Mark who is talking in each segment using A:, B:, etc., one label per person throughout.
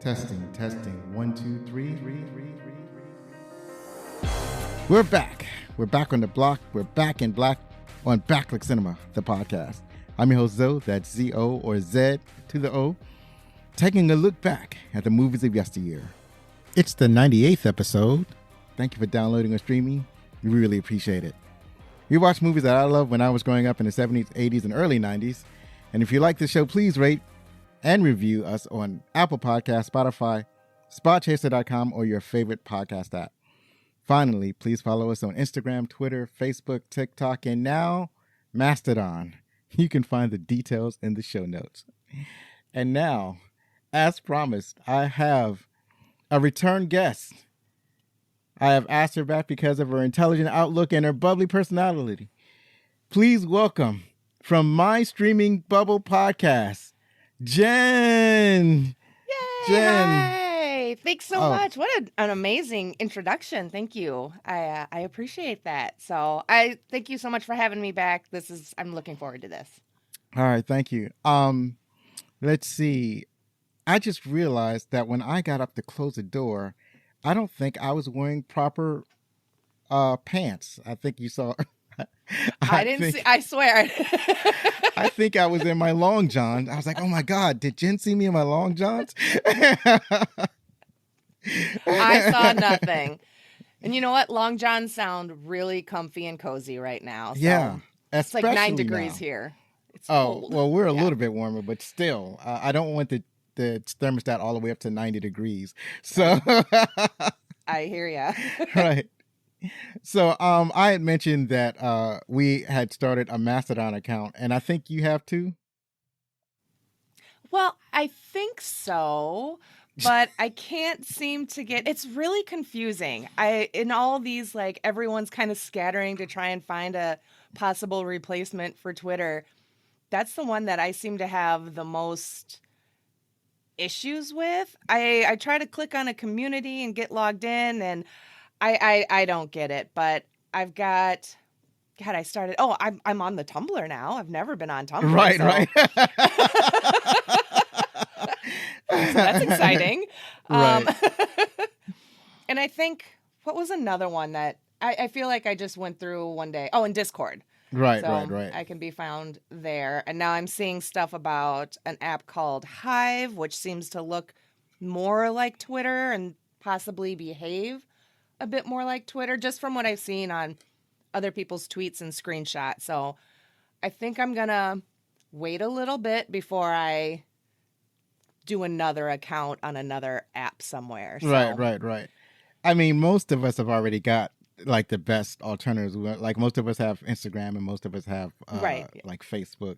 A: Testing, testing. 1, 2, 3. We're back. We're back on the block. We're back in black on Backlick Cinema, the podcast. I'm your host, Zo. That's Z-O or Z to the O. Taking a look back at the movies of yesteryear. It's the 98th episode. Thank you for downloading or streaming. We really appreciate it. We watch movies that I loved when I was growing up in the 70s, 80s, and early 90s. And if you like the show, please rate and review us on Apple Podcasts, Spotify, Spotchaser.com, or your favorite podcast app. Finally, please follow us on Instagram, Twitter, Facebook, TikTok, and now Mastodon. You can find the details in the show notes. And now, as promised, I have a return guest. I have asked her back because of her intelligent outlook and her bubbly personality. Please welcome, from my streaming bubble podcast, Jenn.
B: Yay!
A: Jenn.
B: Hi! Thanks so much. What an amazing introduction. Thank you. I appreciate that. So I thank you so much for having me back. I'm looking forward to this.
A: All right, thank you. Let's see. I just realized that when I got up to close the door, I don't think I was wearing proper pants. I think you saw.
B: I swear.
A: I think I was in my long johns. I was like, oh my God, did Jenn see me in my long johns?
B: I saw nothing. And you know what? Long johns sound really comfy and cozy right now. So
A: yeah.
B: It's like 9 degrees
A: now.
B: here. It's
A: cold. Well, we're a little bit warmer, but still, I don't want the thermostat all the way up to 90 degrees. So
B: I hear ya.
A: Right. So I had mentioned that we had started a Mastodon account, and I think you have too.
B: Well, I think so, but I can't seem to get. It's really confusing. In all these, like, everyone's kind of scattering to try and find a possible replacement for Twitter. That's the one that I seem to have the most issues with. I try to click on a community and get logged in, and I don't get it, but I've got. God, I started. Oh, I'm on the Tumblr now. I've never been on Tumblr.
A: Right,
B: so.
A: right.
B: So that's exciting.
A: Right.
B: And I think what was another one that I feel like I just went through one day. Oh, in Discord.
A: Right,
B: so
A: right.
B: I can be found there. And now I'm seeing stuff about an app called Hive, which seems to look more like Twitter and possibly behave a bit more like Twitter, just from what I've seen on other people's tweets and screenshots. So I think I'm going to wait a little bit before I do another account on another app somewhere. So.
A: Right. I mean, most of us have already got like the best alternatives. Like most of us have Instagram and most of us have like Facebook.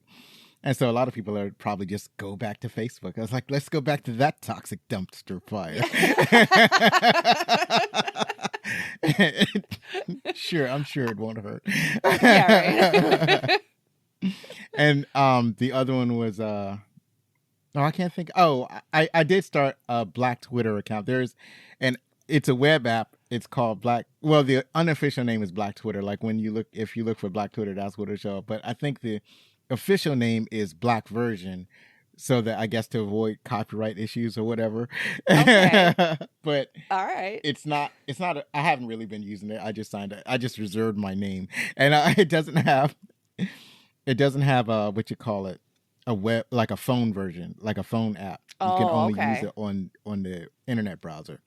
A: And so a lot of people are probably just go back to Facebook. I was like, let's go back to that toxic dumpster fire. Sure, I'm sure it won't hurt.
B: Yeah, right.
A: And the other one was I can't think. Oh, I did start a Black Twitter account. It's a web app. It's called Black. Well, the unofficial name is Black Twitter. Like if you look for Black Twitter, that's what it'll show up. But I think the official name is Black Version, so that I guess to avoid copyright issues or whatever.
B: Okay.
A: But
B: all right,
A: it's not. I haven't really been using it. I just signed it. I just reserved my name, and it doesn't have. It doesn't have what you call it, a web, like a phone version, like a phone app. You can only use it on the internet browser.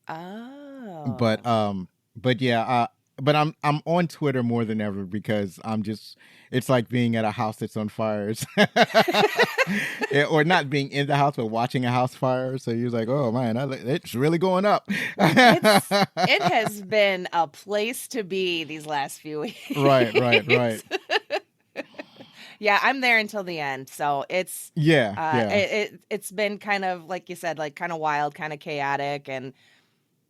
B: Oh.
A: But yeah, but I'm on Twitter more than ever because it's like being at a house that's on fire. Or not being in the house, but watching a house fire. So you're like, oh man, it's really going up.
B: It has been a place to be these last few weeks.
A: Right.
B: Yeah, I'm there until the end. So it's it's been kind of, like you said, like kind of wild, kind of chaotic,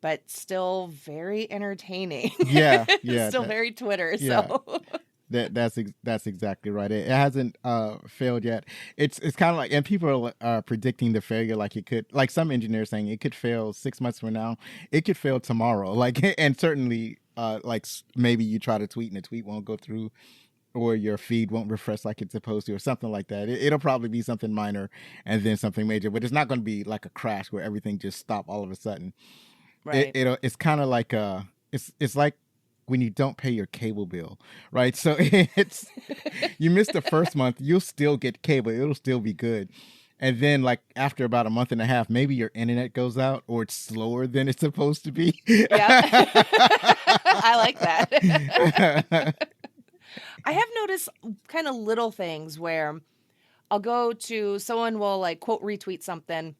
B: but still very entertaining. Yeah. Still very Twitter.
A: Yeah.
B: So
A: that's exactly right. It hasn't failed yet. It's kind of like, and people are predicting the failure. Like it could, like some engineers saying it could fail 6 months from now. It could fail tomorrow. Like, and certainly like maybe you try to tweet and the tweet won't go through. or your feed won't refresh like it's supposed to, or something like that. It'll probably be something minor and then something major, but it's not going to be like a crash where everything just stop all of a sudden.
B: Right.
A: It's kind of like it's like when you don't pay your cable bill, right? So it's you miss the first month, you'll still get cable, it'll still be good. And then, like, after about a month and a half, maybe your internet goes out or it's slower than it's supposed to be.
B: Yep. I like that. I have noticed kind of little things where I'll go to someone will like quote retweet something.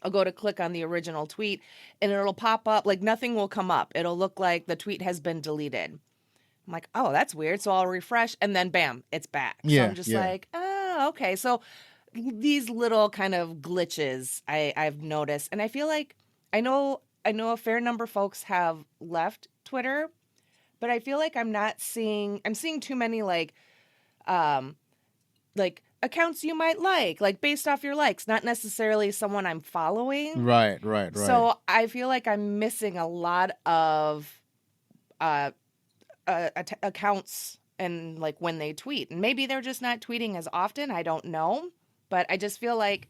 B: I'll go to click on the original tweet and it'll pop up like nothing will come up. It'll look like the tweet has been deleted. I'm like, oh, that's weird. So I'll refresh and then bam, it's back. So I'm just like, oh, okay. So these little kind of glitches I've noticed. And I feel like I know a fair number of folks have left Twitter, but I feel like I'm seeing too many like accounts you might like based off your likes, not necessarily someone I'm following.
A: Right.
B: So I feel like I'm missing a lot of accounts and like when they tweet, and maybe they're just not tweeting as often. I don't know, but I just feel like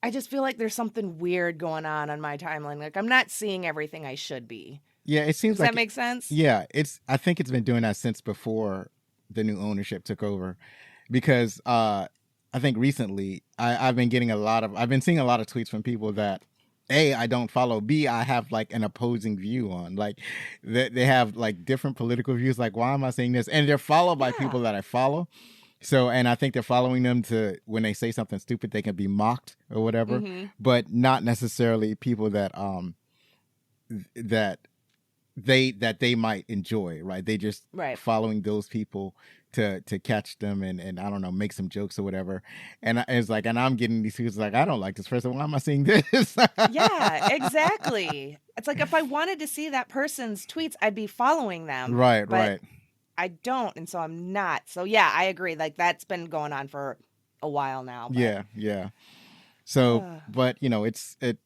B: there's something weird going on my timeline. Like I'm not seeing everything I should be.
A: Yeah, it seems
B: Does that make sense?
A: Yeah, I think it's been doing that since before the new ownership took over, because I think recently I've been seeing a lot of tweets from people that A, I don't follow, B, I have like an opposing view on, like they have like different political views. Like, why am I saying this? And they're followed by people that I follow. So, and I think they're following them to, when they say something stupid, they can be mocked or whatever, but not necessarily people that they might enjoy, right? They just following those people to catch them and I don't know, make some jokes or whatever. And it's like, and I'm getting these people like, I don't like this person. Why am I seeing this?
B: Yeah, exactly. It's like if I wanted to see that person's tweets, I'd be following them.
A: Right.
B: I don't, and so I'm not. So yeah, I agree. Like that's been going on for a while now.
A: But... Yeah. So, but you know, it's a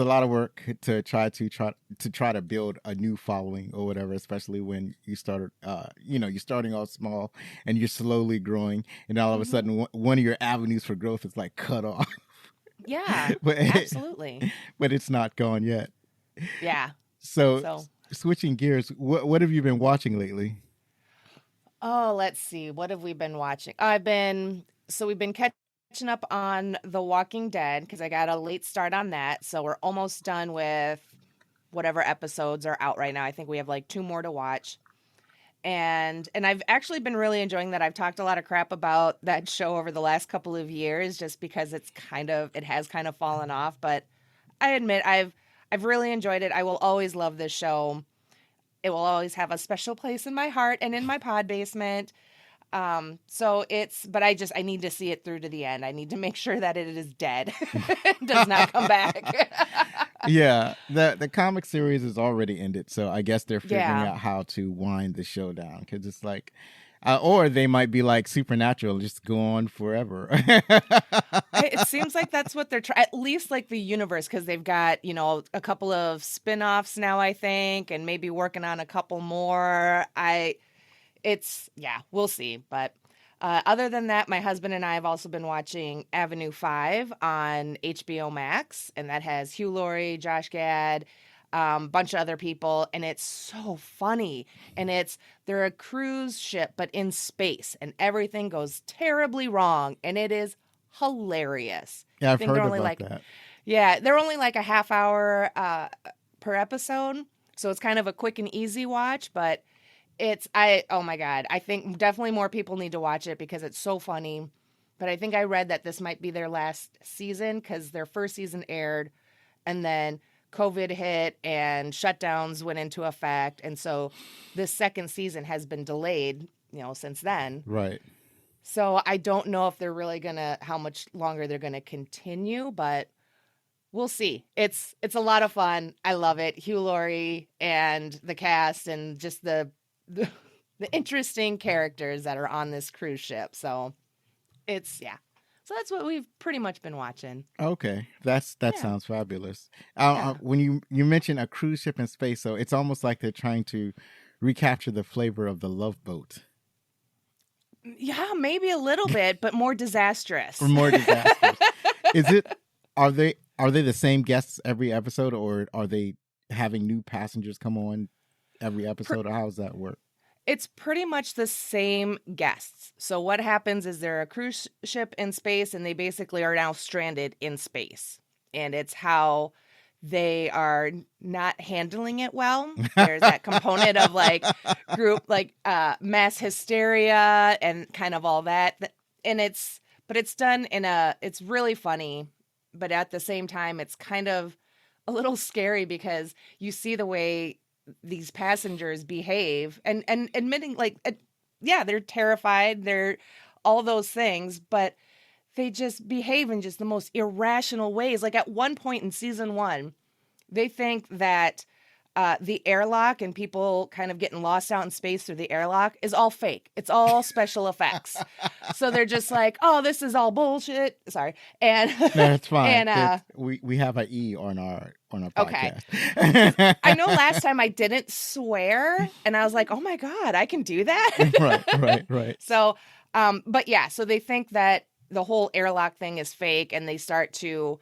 A: lot of work to try to build a new following or whatever, especially when you start, you're starting off small and you're slowly growing, and all of a sudden one of your avenues for growth is like cut off.
B: Yeah, absolutely.
A: But it's not gone yet.
B: Yeah.
A: So switching gears, what have you been watching lately?
B: Oh, let's see. What have we been watching? We've been catching up on The Walking Dead because I got a late start on that. So we're almost done with whatever episodes are out right now. I think we have like 2 more to watch. And I've actually been really enjoying that. I've talked a lot of crap about that show over the last couple of years just because it has kind of fallen off. But I admit I've really enjoyed it. I will always love this show. It will always have a special place in my heart and in my pod basement. But I need to see it through to the end. I need to make sure that it is dead. It does not come back.
A: Yeah. The comic series is already ended. So I guess they're figuring out how to wind the show down. Cause it's like, or they might be like Supernatural, just go on forever.
B: It seems like that's what they're trying, at least like the universe, because they've got, a couple of spin-offs now, I think, and maybe working on a couple more. We'll see. But other than that, my husband and I have also been watching Avenue 5 on HBO Max, and that has Hugh Laurie, Josh Gad, bunch of other people, and it's so funny. And they're a cruise ship, but in space, and everything goes terribly wrong, and it is hilarious.
A: Yeah, I've heard about that.
B: Yeah, they're only like a half hour per episode, so it's kind of a quick and easy watch, but oh my God, I think definitely more people need to watch it because it's so funny. But I think I read that this might be their last season because their first season aired, and then COVID hit and shutdowns went into effect. And so this second season has been delayed, since then.
A: Right.
B: So I don't know if they're really how much longer they're going to continue, but we'll see. It's a lot of fun. I love it. Hugh Laurie and the cast and just the interesting characters that are on this cruise ship. So So that's what we've pretty much been watching.
A: Okay. That sounds fabulous. When you mentioned a cruise ship in space, so it's almost like they're trying to recapture the flavor of the Love Boat.
B: Yeah, maybe a little bit, but more disastrous.
A: Or more disastrous. Are they the same guests every episode, or are they having new passengers come on every episode, or how does that work?
B: It's pretty much the same guests. So what happens is they're a cruise ship in space, and they basically are now stranded in space. And it's how they are not handling it well. There's that component of like group, like mass hysteria and kind of all that. And it's done it's really funny, but at the same time, it's kind of a little scary because you see the way these passengers behave and admitting like, yeah, they're terrified. They're all those things, but they just behave in just the most irrational ways. Like at one point in season 1, they think that the airlock and people kind of getting lost out in space through the airlock is all fake. It's all special effects. So they're just like, oh, this is all bullshit. Sorry. And
A: that's fine.
B: And
A: we have an E on our podcast.
B: Okay. I know last time I didn't swear and I was like, oh my God, I can do that.
A: Right.
B: So, but yeah, so they think that the whole airlock thing is fake, and they start to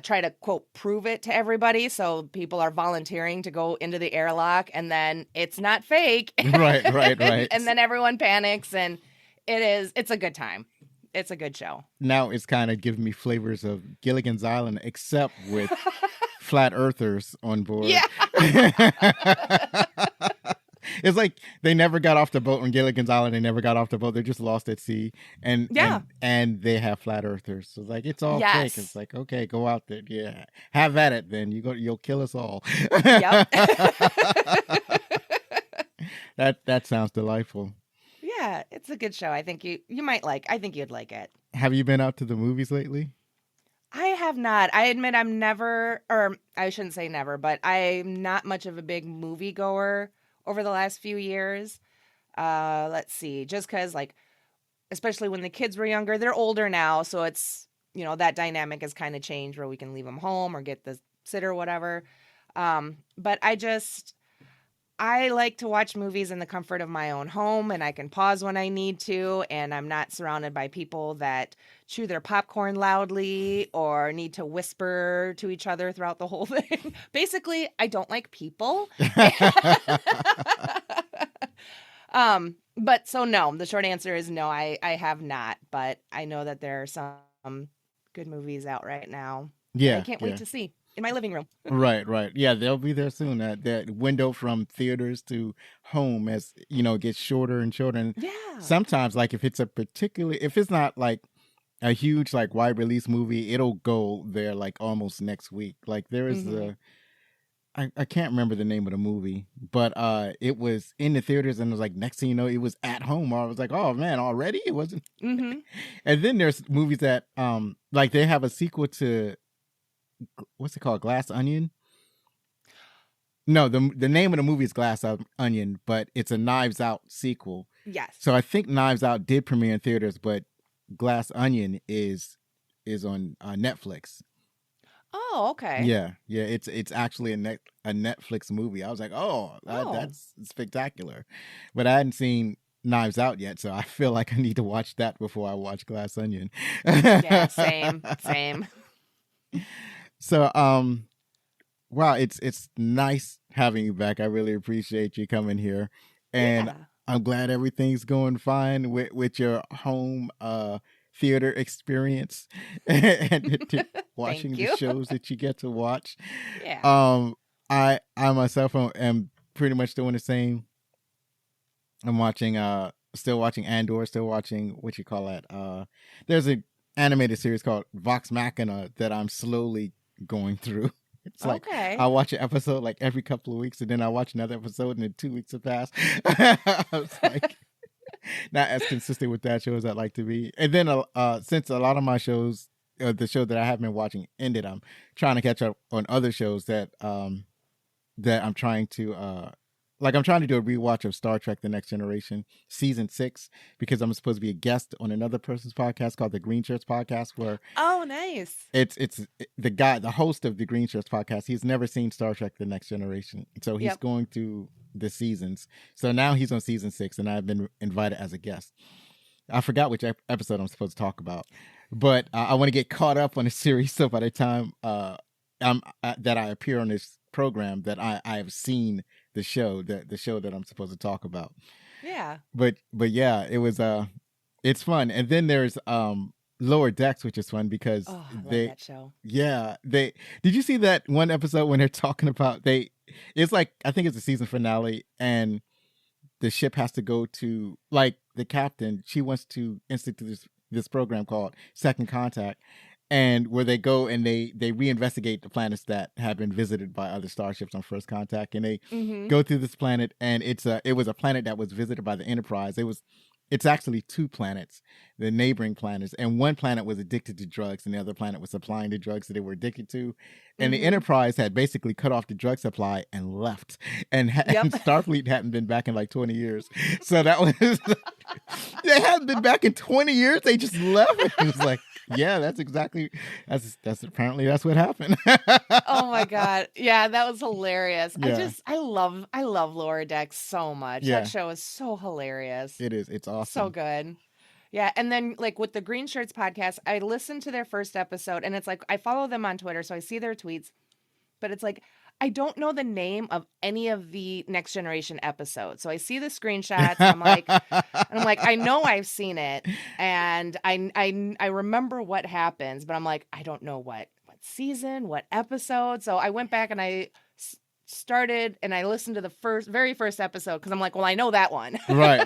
B: try to, quote, prove it to everybody. So people are volunteering to go into the airlock, and then it's not fake.
A: Right.
B: And then everyone panics, and it's a good time. It's a good show.
A: Now it's kind of giving me flavors of Gilligan's Island, except with flat earthers on board.
B: Yeah.
A: It's like they never got off the boat on Gilligan's Island. They never got off the boat. They're just lost at sea. And and they have flat earthers. So it's like, it's all fake. It's like, okay, go out there. Yeah. Have at it then. You'll kill us all.
B: Yep.
A: That sounds delightful.
B: Yeah, it's a good show. I think you might like. I think you'd like it.
A: Have you been out to the movies lately?
B: I have not. I admit I'm never, or I shouldn't say never, but I'm not much of a big movie goer over the last few years. Let's see, just because, like, especially when the kids were younger, they're older now, so it's, that dynamic has kind of changed where we can leave them home or get the sitter or whatever. But I like to watch movies in the comfort of my own home, and I can pause when I need to, and I'm not surrounded by people that chew their popcorn loudly or need to whisper to each other throughout the whole thing. Basically, I don't like people. But so no, the short answer is no, I have not, but I know that there are some good movies out right now.
A: Yeah.
B: I can't wait to see in my living room.
A: Right. Yeah, they'll be there soon. That window from theaters to home, as gets shorter and shorter. And sometimes, like, if it's not like a huge, like, wide release movie, it'll go there like almost next week. Like, there is I can't remember the name of the movie, but it was in the theaters, and it was like, next thing you know, it was at home. Or I was like, oh man, already? It wasn't. And then there's movies that like they have a sequel to, what's it called, Glass Onion? No, the name of the movie is Glass Onion, but it's a Knives Out sequel.
B: Yes.
A: So I think Knives Out did premiere in theaters, but Glass Onion is on Netflix.
B: Oh, okay.
A: Yeah. It's actually a Netflix movie. I was like, that's spectacular. But I hadn't seen Knives Out yet, so I feel like I need to watch that before I watch Glass Onion.
B: Yeah, same.
A: So, wow, it's nice having you back. I really appreciate you coming here, and I'm glad everything's going fine with your home theater experience and watching the shows that you get to watch.
B: Yeah.
A: I myself am pretty much doing the same. I'm watching still watching Andor, still watching there's an animated series called Vox Machina that I'm slowly going through. It's like I watch an episode like every couple of weeks, and then I watch another episode, and then 2 weeks have passed. I was like, not as consistent with that show as I'd like to be. And then since a lot of my shows, the show that I have been watching ended, I'm trying to catch up on other shows that I'm trying to I'm trying to do a rewatch of Star Trek: The Next Generation season 6, because I'm supposed to be a guest on another person's podcast called the Green Shirts Podcast, where
B: nice.
A: It's the host of the Green Shirts Podcast. He's never seen Star Trek: The Next Generation, so he's going through the seasons. So now he's on season 6, and I've been invited as a guest. I forgot which episode I'm supposed to talk about, but I want to get caught up on the series. So by the time that I appear on this program, that I have seen the show, the show that I'm supposed to talk about.
B: Yeah.
A: But yeah, it was it's fun. And then there's Lower Decks, which is fun because
B: Oh, I love
A: they
B: that show.
A: did you see that one episode when they're talking about it's like, I think it's the season finale, and the ship has to go to, like, the captain, she wants to institute this program called Second Contact, and where they go and they reinvestigate the planets that have been visited by other starships on First Contact, and they go through this planet, and it was a planet that was visited by the Enterprise. It's actually two planets, the neighboring planets, and one planet was addicted to drugs, and the other planet was supplying the drugs that they were addicted to. And the Enterprise had basically cut off the drug supply and left, and Starfleet hadn't been back in like 20 years. So that was they hadn't been back in 20 years. They just left. It was like, yeah, that's apparently that's what happened.
B: Oh my God. Yeah, that was hilarious.
A: Yeah.
B: I love Lower Decks so much.
A: Yeah.
B: That show is so hilarious.
A: It is. It's awesome.
B: So good. Yeah. And then, like, with the Green Shirts podcast, I listened to their first episode, and it's like, I follow them on Twitter, so I see their tweets, but it's like, I don't know the name of any of the Next Generation episodes. So I see the screenshots, and I'm like, I know I've seen it, and I remember what happens, but I'm like, I don't know what season, what episode. So I went back and I started and I listened to the very first episode, because I'm like, well, I know that one.
A: Right.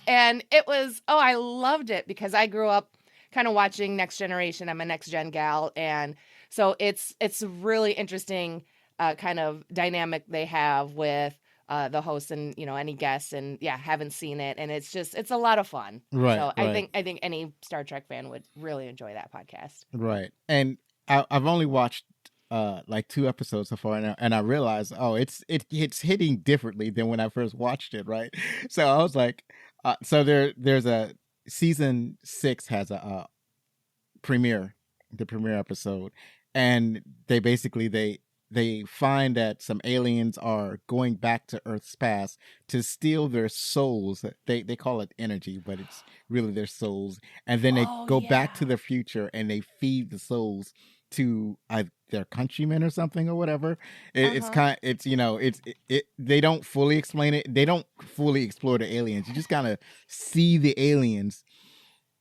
B: And it was, I loved it, because I grew up kind of watching Next Generation. I'm a Next Gen gal, and so it's a really interesting kind of dynamic they have with the host and, you know, any guests, and haven't seen it, and it's a lot of fun.
A: Right.
B: So I think any Star Trek fan would really enjoy that podcast.
A: Right. And I've only watched like 2 episodes so far, and I realized, it's hitting differently than when I first watched it. Right. So I was like, so there's a season 6 has a premiere, the premiere episode, and they basically they find that some aliens are going back to Earth's past to steal their souls. They call it energy, but it's really their souls. And then they go back to the future, and they feed the souls to their countrymen or something or whatever. They don't fully explain it. They don't fully explore the aliens. You just kind of see the aliens.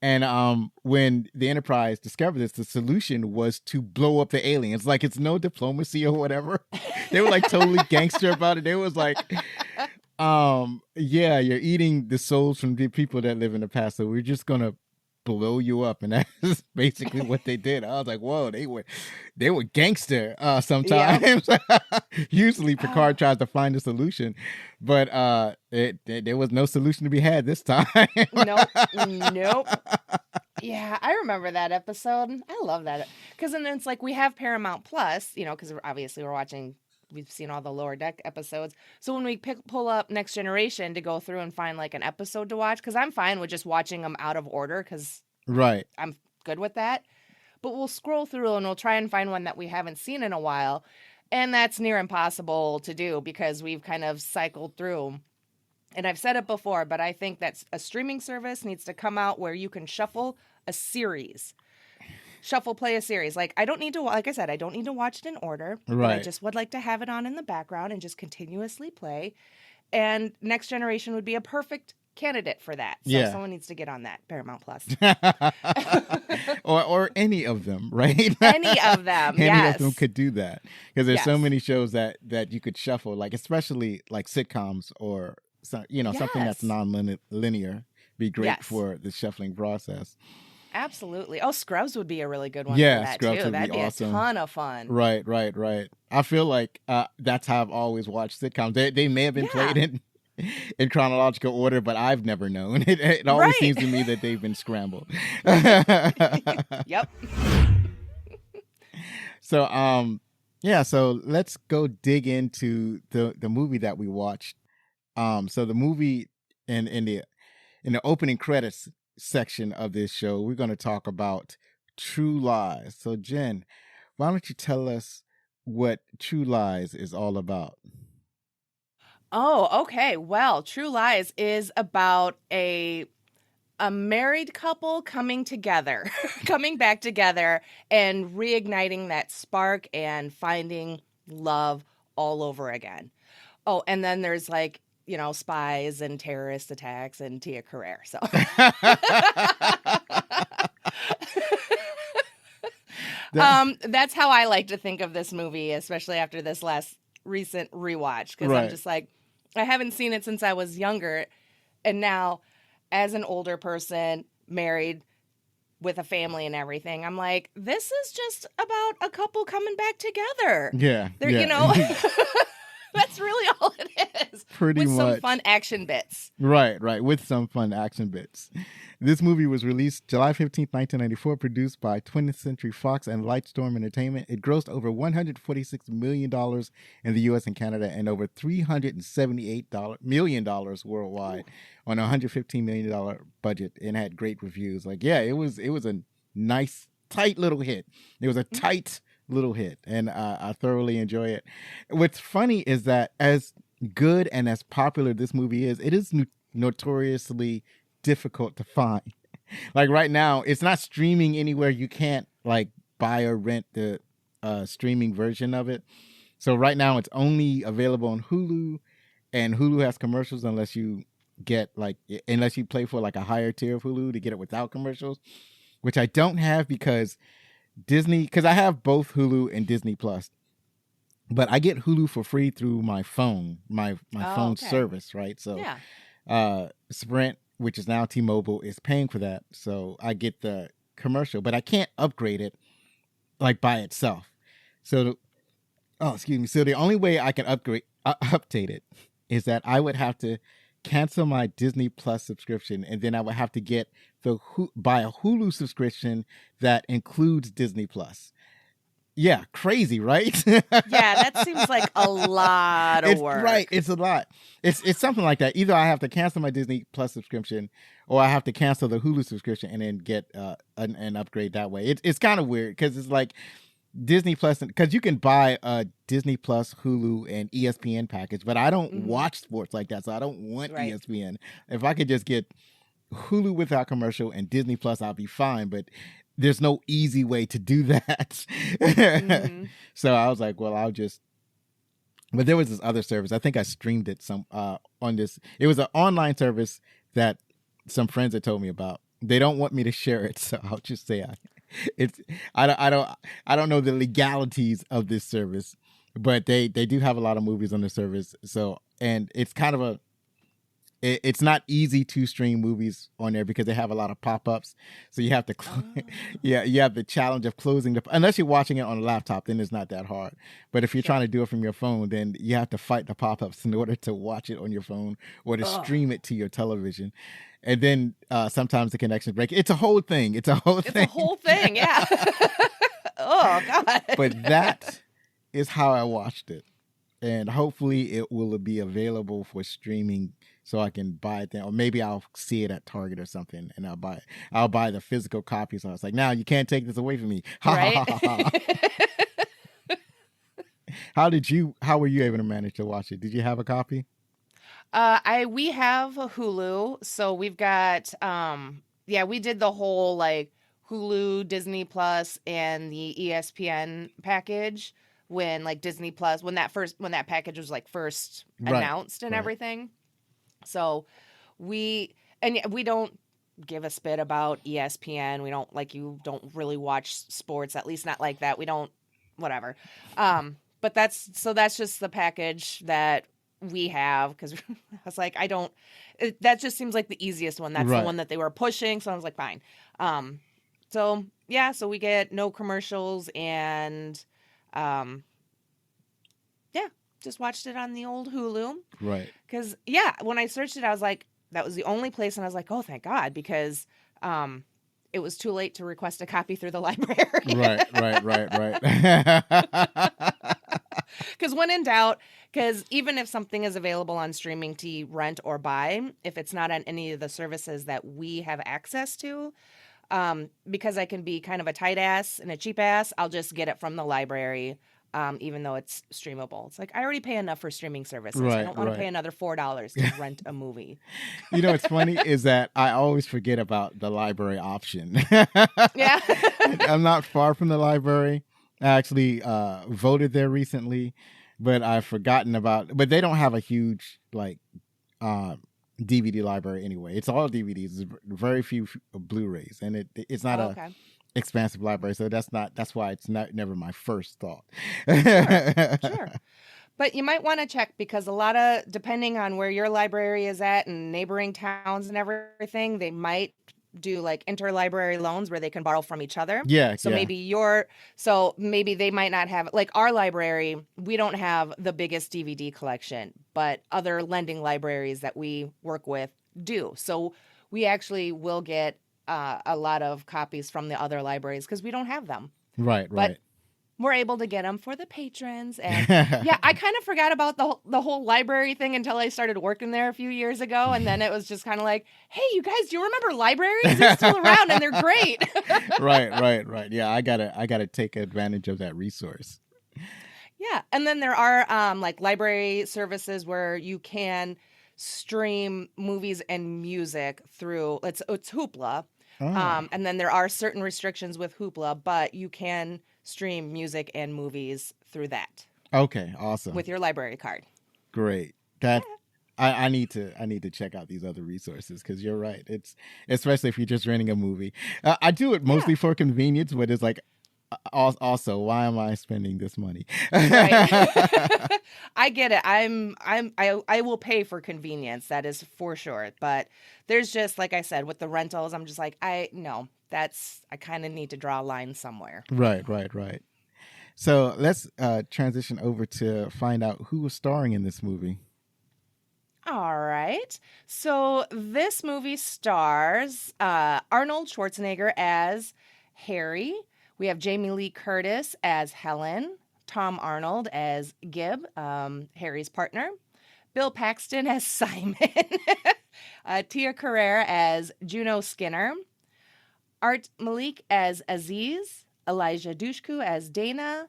A: And when the Enterprise discovered this, the solution was to blow up the aliens. Like, it's no diplomacy or whatever. They were like totally gangster about it. They was like, you're eating the souls from the people that live in the past, so we're just gonna blow you up. And that's basically what they did. I was like, whoa, they were gangster sometimes. Yeah. Usually Picard tries to find a solution, but there was no solution to be had this time.
B: Nope. Yeah, I remember that episode. I love that, because then it's like, we have Paramount Plus, you know, because obviously we've seen all the Lower Deck episodes. So when we pull up Next Generation to go through and find like an episode to watch, because I'm fine with just watching them out of order, because I'm good with that. But we'll scroll through and we'll try and find one that we haven't seen in a while. And that's near impossible to do, because we've kind of cycled through. And I've said it before, but I think that a streaming service needs to come out where you can shuffle a series. Play a series. Like, I don't need to watch it in order.
A: Right.
B: I just would like to have it on in the background and just continuously play. And Next Generation would be a perfect candidate for that. So someone needs to get on that, Paramount Plus.
A: or any of them, right?
B: Any of them,
A: Any of them could do that. Because there's so many shows that you could shuffle, like, especially like sitcoms or, something that's non-linear be great for the shuffling process.
B: Absolutely. Oh, Scrubs would be a really good one for that,
A: Scrubs
B: too.
A: That'd
B: be
A: awesome.
B: A ton of fun.
A: Right. I feel like that's how I've always watched sitcoms. They may have been played in chronological order, but I've never known. It always seems to me that they've been scrambled.
B: Yep.
A: So let's go dig into the movie that we watched. So the movie in the opening credits section of this show, we're going to talk about True Lies. So Jen, why don't you tell us what True Lies is all about?
B: Oh, okay. Well, True Lies is about a a married couple coming together, coming back together and reigniting that spark and finding love all over again. Oh, and then there's like, spies and terrorist attacks and Tia Carrere. So that's how I like to think of this movie, especially after this last recent rewatch, because I'm just like, I haven't seen it since I was younger. And now, as an older person, married with a family and everything, I'm like, this is just about a couple coming back together.
A: Yeah.
B: That's really all it is.
A: Pretty
B: with
A: much.
B: Some fun action bits.
A: Right. With some fun action bits. This movie was released July 15th, 1994, produced by 20th Century Fox and Lightstorm Entertainment. It grossed over $146 million in the U.S. and Canada and over $378 million worldwide on a $115 million budget, and had great reviews. It was a nice, tight little hit. It was a tight little hit, and I thoroughly enjoy it. What's funny is that as good and as popular this movie is, it is notoriously difficult to find. Like right now, it's not streaming anywhere. You can't like buy or rent the streaming version of it. So right now it's only available on Hulu, and Hulu has commercials unless you play for like a higher tier of Hulu to get it without commercials, which I don't have because I have both Hulu and Disney Plus, but I get Hulu for free through my phone, my phone service, right? So, Sprint, which is now T-Mobile, is paying for that, so I get the commercial, but I can't upgrade it like by itself. So, So the only way I can update it is that I would have to cancel my Disney Plus subscription, and then I would have to buy a Hulu subscription that includes Disney Plus. Yeah, crazy, right?
B: Yeah, that seems like a lot of work.
A: Right, it's a lot. It's something like that. Either I have to cancel my Disney Plus subscription, or I have to cancel the Hulu subscription and then get an upgrade that way. It's kind of weird because it's like Disney Plus, because you can buy a Disney Plus, Hulu, and ESPN package, but I don't watch sports like that, so I don't want ESPN. If I could just get Hulu without commercial and Disney Plus, I'll be fine, but there's no easy way to do that. So I was like, well, but there was this other service. I think I streamed it on this. It was an online service that some friends had told me about. They don't want me to share it, so I'll just say I don't know the legalities of this service, but they do have a lot of movies on the service. So, and it's kind of it's not easy to stream movies on there because they have a lot of pop-ups. So you have to, you have the challenge of closing unless you're watching it on a laptop, then it's not that hard. But if you're trying to do it from your phone, then you have to fight the pop-ups in order to watch it on your phone or to stream it to your television. And then sometimes the connections break. It's a whole thing. It's a whole thing,
B: yeah. Oh, God.
A: But that is how I watched it. And hopefully it will be available for streaming so I can buy it then. Or maybe I'll see it at Target or something and I'll buy it. I'll buy the physical copy. So I was like, now you can't take this away from me.
B: Right?
A: How were you able to manage to watch it? Did you have a copy?
B: We have a Hulu, so we've got we did the whole like Hulu, Disney Plus, and the ESPN package when like Disney Plus when that package was like first announced and everything. So we don't give a spit about ESPN. We don't you don't really watch sports, at least not like that. We don't whatever. But that's just the package that we have, because I was like, that just seems like the easiest one. That's the one that they were pushing. So I was like, fine. So we get no commercials and, just watched it on the old Hulu. Right. Because, when I searched it, I was like, that was the only place. And I was like, oh, thank God, because it was too late to request a copy through the library. Right. Because when in doubt, because even if something is available on streaming to rent or buy, if it's not on any of the services that we have access to, because I can be kind of a tight ass and a cheap ass, I'll just get it from the library even though it's streamable. It's like, I already pay enough for streaming services. I
A: Right,
B: don't want to
A: right.
B: pay another $4 to rent a movie.
A: You know what's funny is that I always forget about the library option.
B: Yeah.
A: I'm not far from the library. I actually voted there recently, but I've forgotten about. But they don't have a huge like DVD library anyway. It's all DVDs. There's very few Blu-rays, and it's not a
B: Okay.
A: expansive library. So that's why it's never my first thought.
B: Sure. But you might want to check because a lot of, depending on where your library is at and neighboring towns and everything, they might do like interlibrary loans where they can borrow from each other.
A: Yeah,
B: So
A: yeah.
B: maybe they might not have, like our library, we don't have the biggest DVD collection, but other lending libraries that we work with do. So we actually will get a lot of copies from the other libraries because we don't have them.
A: Right,
B: But
A: right.
B: we're able to get them for the patrons. And yeah, I kind of forgot about the whole library thing until I started working there a few years ago. And then it was just kind of like, hey, you guys, do you remember libraries? They're still around and they're great.
A: Right. Yeah, I gotta take advantage of that resource.
B: Yeah. And then there are like library services where you can stream movies and music through, it's Hoopla.
A: Oh,
B: And then there are certain restrictions with Hoopla, but you can stream music and movies through that
A: okay, awesome,
B: with your library card.
A: great. That I need to check out these other resources because you're right. It's especially if you're just renting a movie. I do it mostly for convenience, but it's like also why am I spending this money?
B: Right. I get it. I will pay for convenience. That is for sure. But there's just, like I said, with the rentals, I'm just like, I kind of need to draw a line somewhere.
A: Right. So let's transition over to find out who was starring in this movie.
B: All right. So this movie stars Arnold Schwarzenegger as Harry. We have Jamie Lee Curtis as Helen, Tom Arnold as Gib, Harry's partner, Bill Paxton as Simon, Tia Carrere as Juno Skinner, Art Malik as Aziz, Elijah Dushku as Dana,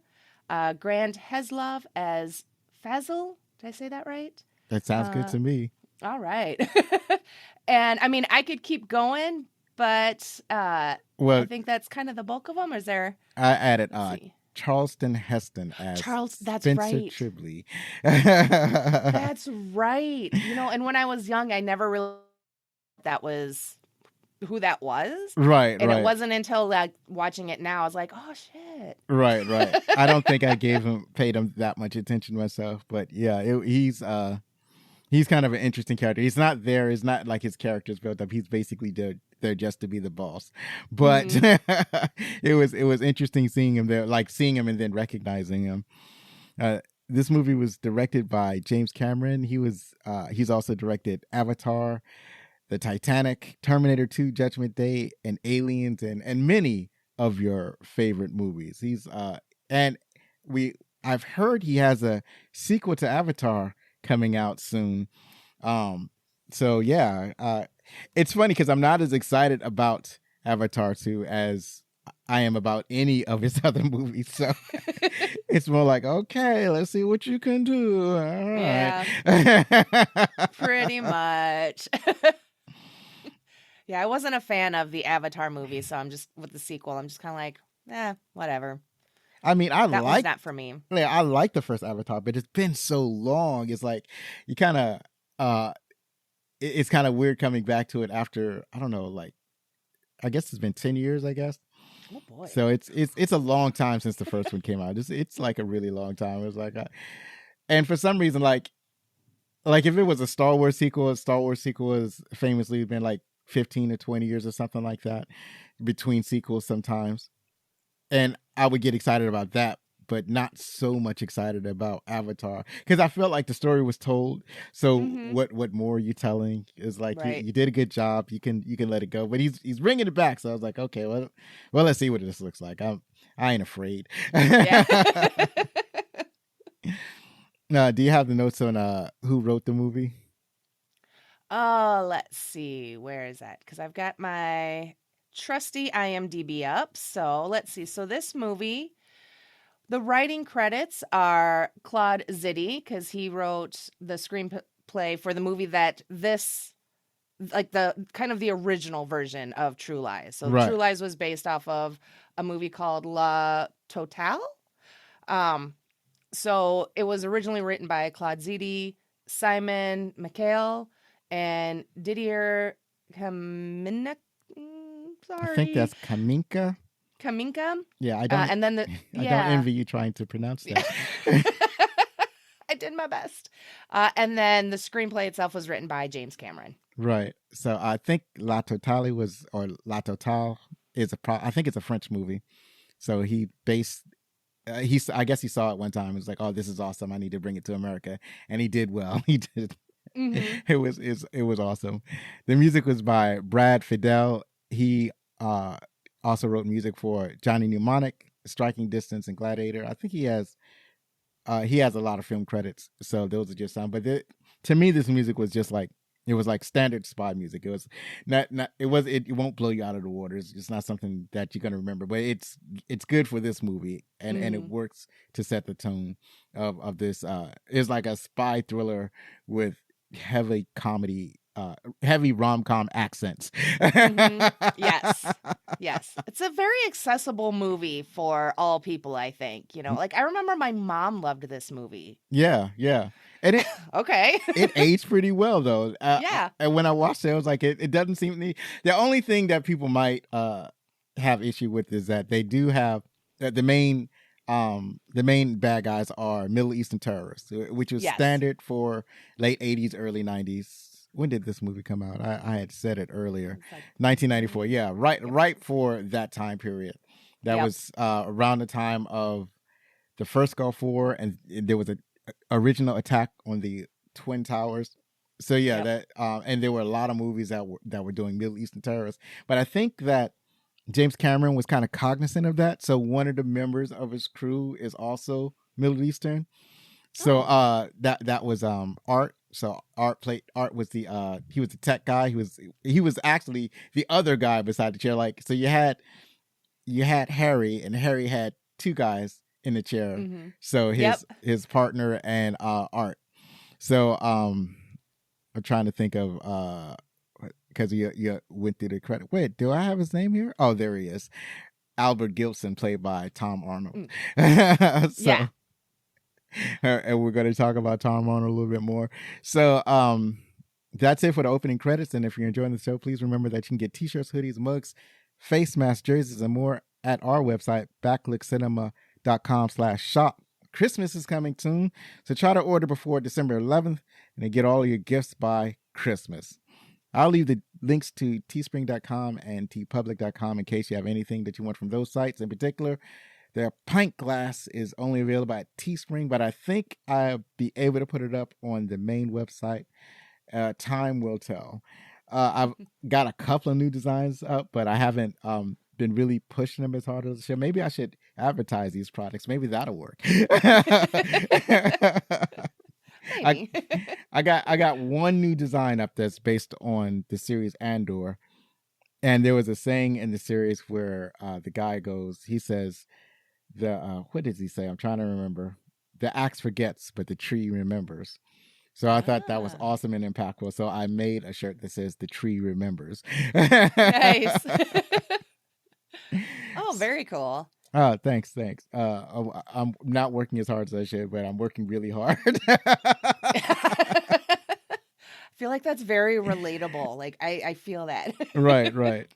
B: Grant Heslov as Fazil. Did I say that right?
A: That sounds good to me.
B: All right. And I mean, I could keep going, but
A: Well,
B: I think that's kind of the bulk of them. Or is there?
A: I added
B: Let's see.
A: Charleston Heston as
B: Charles, that's
A: Spencer
B: right.
A: Tribley.
B: That's right. And when I was young, I never really that was who that was.
A: Right.
B: And it wasn't until like watching it now, I was like, oh shit.
A: Right. I don't think I paid him that much attention myself, but yeah, he's kind of an interesting character. He's not there. It's not like his character's built up. He's basically there just to be the boss. But it was interesting seeing him there, like seeing him and then recognizing him. This movie was directed by James Cameron. He's also directed Avatar, The Titanic, Terminator 2, Judgment Day, and Aliens, and many of your favorite movies. I've heard he has a sequel to Avatar coming out soon. So yeah, it's funny because I'm not as excited about Avatar 2 as I am about any of his other movies. So it's more like, okay, let's see what you can do. All right.
B: Yeah. Pretty much. Yeah, I wasn't a fan of the Avatar movie, so I'm just with the sequel. I'm just kind of like, whatever.
A: I mean,
B: that was not for me.
A: Yeah, I like the first Avatar, but it's been so long. It's like you kind of, it's kind of weird coming back to it after, I don't know, like I guess it's been 10 years, I guess.
B: Oh boy.
A: So it's a long time since the first one came out. It's like a really long time. It was like, and for some reason, like if it was a Star Wars sequel has famously been like 15 to 20 years or something like that between sequels sometimes. And I would get excited about that, but not so much excited about Avatar because I felt like the story was told. So what more are you telling? Is like
B: right.
A: you did a good job. You can let it go. But he's bringing it back. So I was like, okay, well let's see what this looks like. I ain't afraid.
B: Yeah.
A: Do you have the notes on who wrote the movie?
B: Oh, let's see. Where is that? Because I've got my trusty IMDb up. So let's see. So this movie The writing credits are Claude Zidi, because he wrote the screenplay for the movie that like the kind of the original version of True Lies. So
A: Right.
B: True Lies was based off of a movie called La Totale. So it was originally written by Claude Zidi, Simon McHale, and Didier Kaminka.
A: I think that's Kaminka.
B: Kaminka.
A: Yeah, I don't.
B: And then
A: I don't envy you trying to pronounce that.
B: I did my best. And then the screenplay itself was written by James Cameron.
A: Right. So I think La Totale La Totale is I think it's a French movie. So he based. I guess he saw it one time. He was like, "Oh, this is awesome! I need to bring it to America," and he did well. He did.
B: Mm-hmm.
A: It was awesome. The music was by Brad Fidel. He also wrote music for Johnny Mnemonic, Striking Distance, and Gladiator. I think he has a lot of film credits. So those are just some. But to me, this music was just like it was like standard spy music. It was not it won't blow you out of the water. It's not something that you're gonna remember, but it's good for this movie, and it works to set the tone of this. It's like a spy thriller with heavy comedy, heavy rom-com accents.
B: Yes. It's a very accessible movie for all people, I think. Like I remember my mom loved this movie.
A: Yeah. And it
B: okay.
A: It aged pretty well though.
B: Yeah.
A: And when I watched it, I was like, it doesn't seem the only thing that people might have issue with is that they do have the main bad guys are Middle Eastern terrorists, which was standard for late 80s, early 90s. When did this movie come out? I had said it earlier. 1994. Yeah, right for that time period. That was around the time of the first Gulf War, and there was a original attack on the Twin Towers. So that and there were a lot of movies that were doing Middle Eastern terrorists. But I think that James Cameron was kind of cognizant of that. So one of the members of his crew is also Middle Eastern. So that was Art. So Art was he was the tech guy. He was actually the other guy beside the chair. Like, so you had Harry, and Harry had two guys in the chair. Mm-hmm. So his partner and Art. So I'm trying to think of because you went through the credit. Wait, do I have his name here? Oh, there he is. Albert Gibson, played by Tom Arnold. And we're going to talk about Tom Arnold a little bit more. So that's it for the opening credits. And if you're enjoying the show, please remember that you can get t-shirts, hoodies, mugs, face masks, jerseys, and more at our website, backlickcinema.com/shop. Christmas is coming soon, so try to order before December 11th and then get all your gifts by Christmas. I'll leave the links to teespring.com and tpublic.com in case you have anything that you want from those sites. In particular, their pint glass is only available at Teespring, but I think I'll be able to put it up on the main website. Time will tell. I've got a couple of new designs up, but I haven't been really pushing them as hard as I should. Maybe I should advertise these products. Maybe that'll work. I got one new design up that's based on the series Andor, and there was a saying in the series where the guy he says, what does he say? I'm trying to remember. The axe forgets, but the tree remembers. So I thought that was awesome and impactful. So I made a shirt that says "The Tree Remembers."
B: Nice. Oh, very cool.
A: Oh, thanks. I'm not working as hard as I should, but I'm working really hard.
B: I feel like that's very relatable. Like I feel that.
A: Right.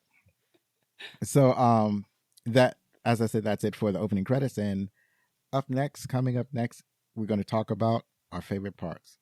A: So that, as I said, that's it for the opening credits. And coming up next, we're going to talk about our favorite parts.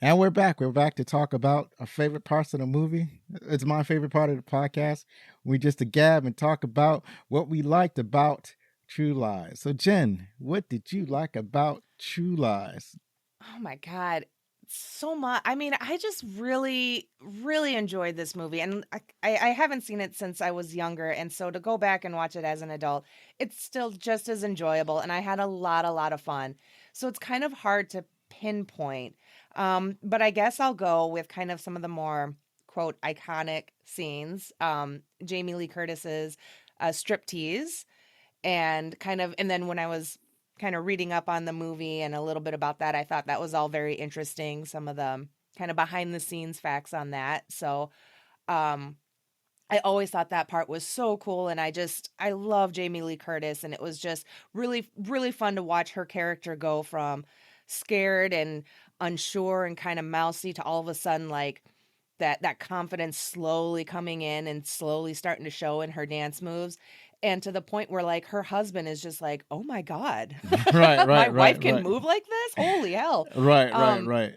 A: And we're back. We're back to talk about our favorite parts of the movie. It's my favorite part of the podcast. We just to gab and talk about what we liked about True Lies. So, Jen, what did you like about True Lies?
B: Oh my God. so much. I mean, I just really, really enjoyed this movie, and I haven't seen it since I was younger, and so to go back and watch it as an adult, it's still just as enjoyable, and I had a lot of fun. So it's kind of hard to pinpoint, but I guess I'll go with kind of some of the more quote iconic scenes. Jamie Lee Curtis's striptease, and then when I was kind of reading up on the movie and a little bit about that, I thought that was all very interesting. Some of the kind of behind the scenes facts on that. So, um, I always thought that part was so cool. And I love Jamie Lee Curtis. And it was just really, really fun to watch her character go from scared and unsure and kind of mousy to all of a sudden, like, that confidence slowly coming in and slowly starting to show in her dance moves, and to the point where like her husband is just like, oh my god,
A: Right,
B: my
A: right,
B: wife
A: right,
B: can
A: right.
B: move like this, holy hell.
A: Right, right,
B: um
A: right.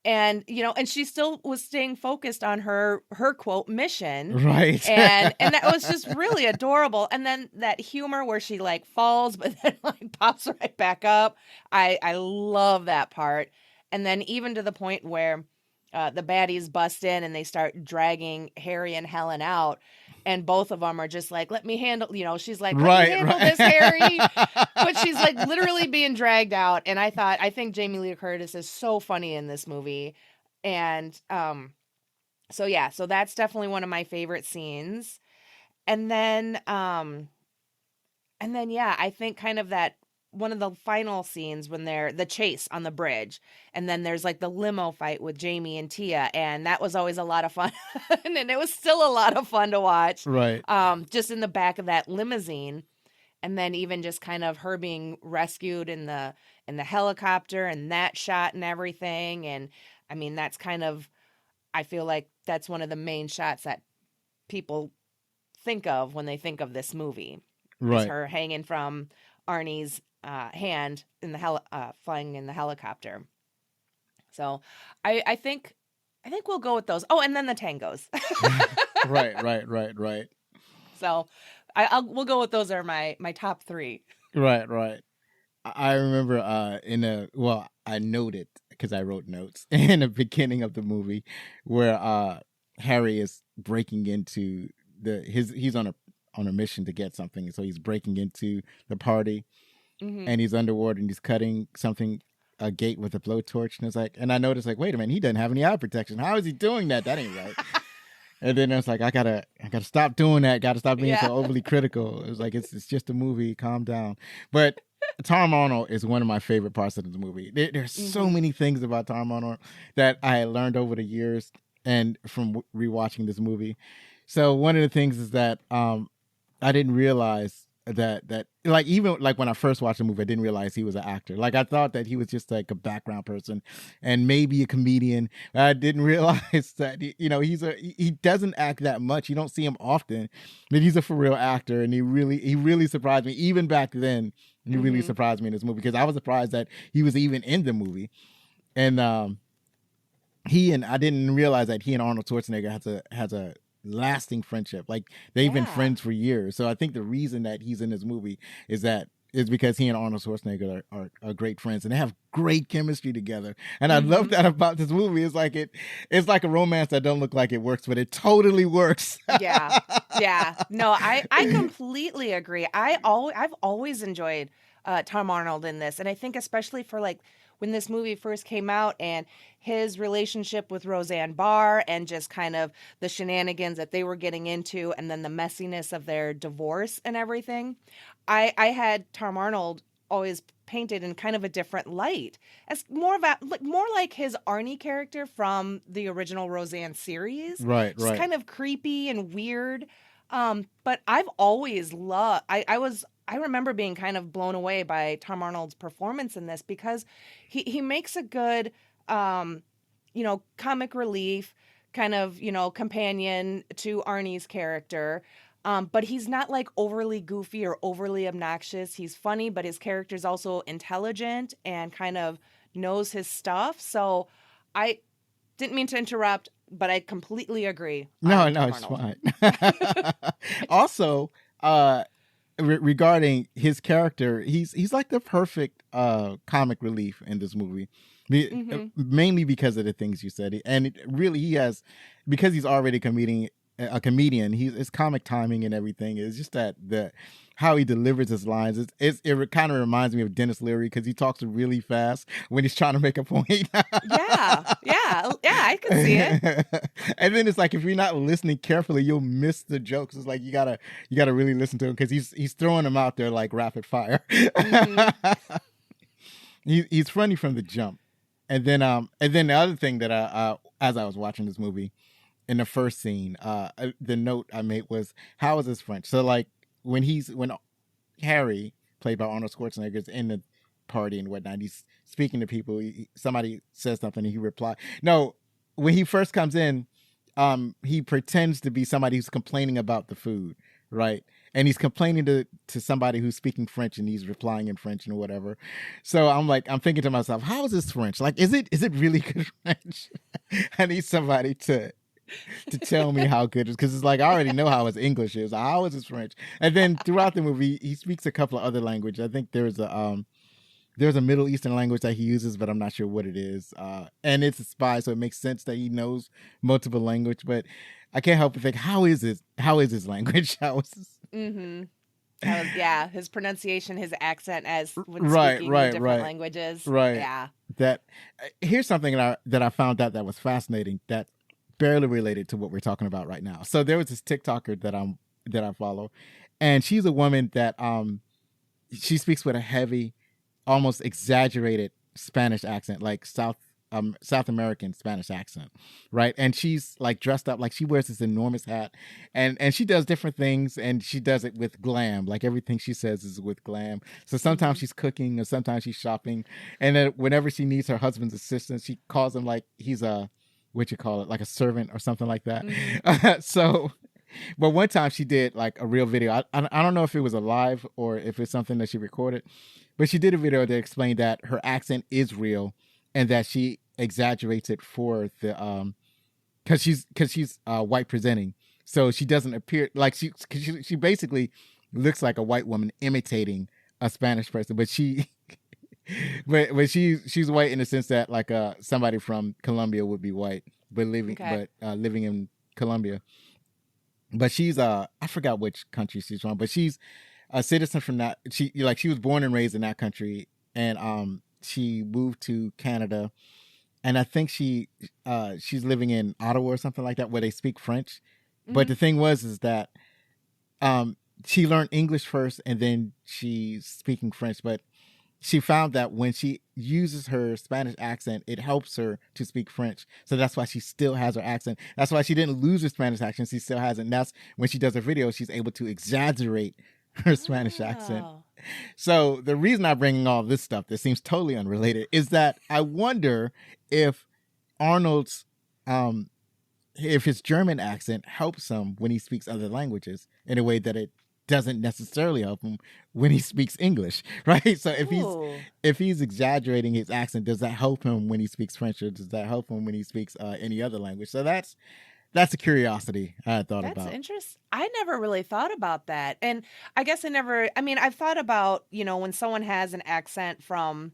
B: and and she still was staying focused on her quote mission,
A: Right.
B: and that was just really adorable. And then that humor where she like falls but then like pops right back up, I love that part. And then even to the point where the baddies bust in and they start dragging Harry and Helen out, and both of them are just like, let me handle, she's like, let me
A: Right,
B: handle this, Harry.
A: right.
B: But she's like literally being dragged out. And I think Jamie Lee Curtis is so funny in this movie. And so yeah, so that's definitely one of my favorite scenes. And then yeah, I think kind of that one of the final scenes when they're the chase on the bridge, and then there's like the limo fight with Jamie and Tia, and that was always a lot of fun. And it was still a lot of fun to watch.
A: Right.
B: Just in the back of that limousine, and then even just kind of her being rescued in the helicopter and that shot and everything. And I mean, that's kind of, I feel like that's one of the main shots that people think of when they think of this movie, is
A: Right.
B: her hanging from Arnie's hand in the flying in the helicopter. So I think we'll go with those. Oh, and then the tangos.
A: Right, right, right, right.
B: So we'll go with those are my top three.
A: Right, right. I remember I noted because I wrote notes in the beginning of the movie where Harry is breaking into he's on a mission to get something, so he's breaking into the party,
B: Hmm.
A: and he's underwater and he's cutting something, a gate with a blowtorch, and it's like, and I noticed like, wait a minute, he doesn't have any eye protection. How is he doing that? That ain't right. And then it's like, I gotta stop doing that. Gotta stop being
B: Yeah.
A: so overly critical. It was like, it's just a movie. Calm down. But Tom Arnold is one of my favorite parts of the movie. There's so
B: Hmm.
A: many things about Tom Arnold that I had learned over the years and from rewatching this movie. So one of the things is that I didn't realize that like, even like when I first watched the movie, I didn't realize he was an actor. Like I thought that he was just like a background person and maybe a comedian. I didn't realize that he doesn't act that much. You don't see him often, but he's a for real actor, and he really surprised me. Even back then, he really
B: Hmm.
A: surprised me in this movie because I was surprised that he was even in the movie. And I didn't realize that he and Arnold Schwarzenegger has a lasting friendship. Like they've been
B: Yeah.
A: friends for years. So I think the reason that he's in this movie is because he and Arnold Schwarzenegger are great friends and they have great chemistry together. And I love
B: Hmm.
A: that about this movie. It's like a romance that don't look like it works, but it totally works.
B: Yeah. Yeah. No, I completely agree. I've always enjoyed Tom Arnold in this, and I think especially for like when this movie first came out and his relationship with Roseanne Barr and just kind of the shenanigans that they were getting into, and then the messiness of their divorce and everything. I had Tom Arnold always painted in kind of a different light as more like his Arnie character from the original Roseanne series,
A: Right,
B: just
A: right.
B: kind of creepy and weird. But I've always loved. I remember being kind of blown away by Tom Arnold's performance in this because he makes a good comic relief kind of companion to Arnie's character. But he's not like overly goofy or overly obnoxious. He's funny, but his character's also intelligent and kind of knows his stuff. So I didn't mean to interrupt, but I completely agree
A: No,
B: on
A: no,
B: Tom
A: it's
B: Arnold.
A: fine. Also, regarding his character, he's like the perfect comic relief in this movie Mainly because of the things you said, and really he has, because he's already a comedian. His comic timing and everything is just that how he delivers his lines. It kind of reminds me of Dennis Leary because he talks really fast when he's trying to make a point.
B: Yeah, I can see it.
A: And then it's like if you're not listening carefully, you'll miss the jokes. It's like you gotta really listen to him because he's throwing them out there like rapid fire. He's funny from the jump. And then the other thing that I as I was watching this movie, in the first scene, the note I made was, how is this French? So like when Harry, played by Arnold Schwarzenegger, is in the party and whatnot, he's speaking to people. Somebody says something and he replies. No, when he first comes in, he pretends to be somebody who's complaining about the food, right? And he's complaining to somebody who's speaking French, and he's replying in French and whatever. So I'm thinking to myself, how is this French? Like, is it really good French? I need somebody to tell me how good it is, because it's like I already know how his English is. How is his French? And then throughout the movie, he speaks a couple of other languages. I think there's a Middle Eastern language that he uses, but I'm not sure what it is. And it's a spy, so it makes sense that he knows multiple language. But I can't help but think, how is his language? How is this?
B: Yeah, his pronunciation, his accent as when
A: Right,
B: speaking
A: right,
B: the different
A: right.
B: languages.
A: Right.
B: Yeah.
A: That here's something that I found out that was fascinating, that barely related to what we're talking about right now. So there was this TikToker that I follow, and she's a woman that she speaks with a heavy, almost exaggerated Spanish accent, like South American Spanish accent, right? And she's like dressed up, like she wears this enormous hat, and she does different things, and she does it with glam. Like everything she says is with glam. So sometimes she's cooking, or sometimes she's shopping, and then whenever she needs her husband's assistance, she calls him like he's a, what you call it, like a servant or something like that. So, but one time she did like a real video. I don't know if it was a live or if it's something that she recorded, but she did a video that explained that her accent is real and that she exaggerates it for the because she's white presenting, so she doesn't appear like she basically looks like a white woman imitating a Spanish person, but she but she's white in the sense that like somebody from Colombia would be white but living in Colombia. But she's I forgot which country she's from, but she's a citizen from that. She was born and raised in that country, and she moved to Canada, and I think she's living in Ottawa or something like that, where they speak French. But the thing is that she learned English first, and then she's speaking French. But she found that when she uses her Spanish accent, it helps her to speak French. So that's why she still has her accent. That's why she didn't lose her Spanish accent. She still has it. And that's when she does her video, she's able to exaggerate her Spanish accent. So the reason I'm bringing all this stuff that seems totally unrelated is that I wonder if Arnold's, if his German accent helps him when he speaks other languages in a way that it doesn't necessarily help him when he speaks English, right? So if he's exaggerating his accent, does that help him when he speaks French, or does that help him when he speaks any other language? So that's a curiosity I thought about.
B: That's interesting. I never really thought about that. And I guess I've thought about, when someone has an accent from,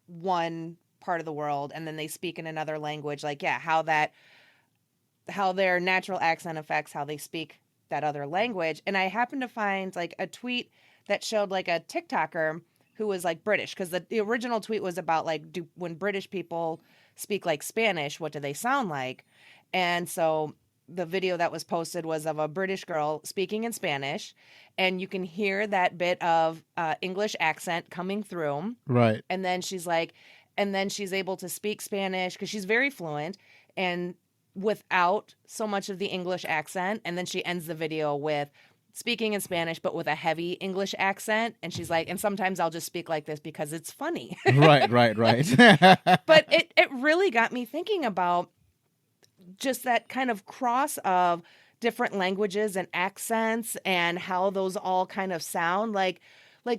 B: one part of the world and then they speak in another language, like, yeah, how their natural accent affects how they speak that other language. And I happened to find like a tweet that showed like a TikToker who was like British, because the original tweet was about like, when British people speak like Spanish, what do they sound like? And so the video that was posted was of a British girl speaking in Spanish, and you can hear that bit of English accent coming through.
A: Right.
B: And then she's able to speak Spanish because she's very fluent and without so much of the English accent. And then she ends the video with speaking in Spanish, but with a heavy English accent. And she's like, and sometimes I'll just speak like this because it's funny.
A: Right.
B: But it really got me thinking about just that kind of cross of different languages and accents and how those all kind of sound like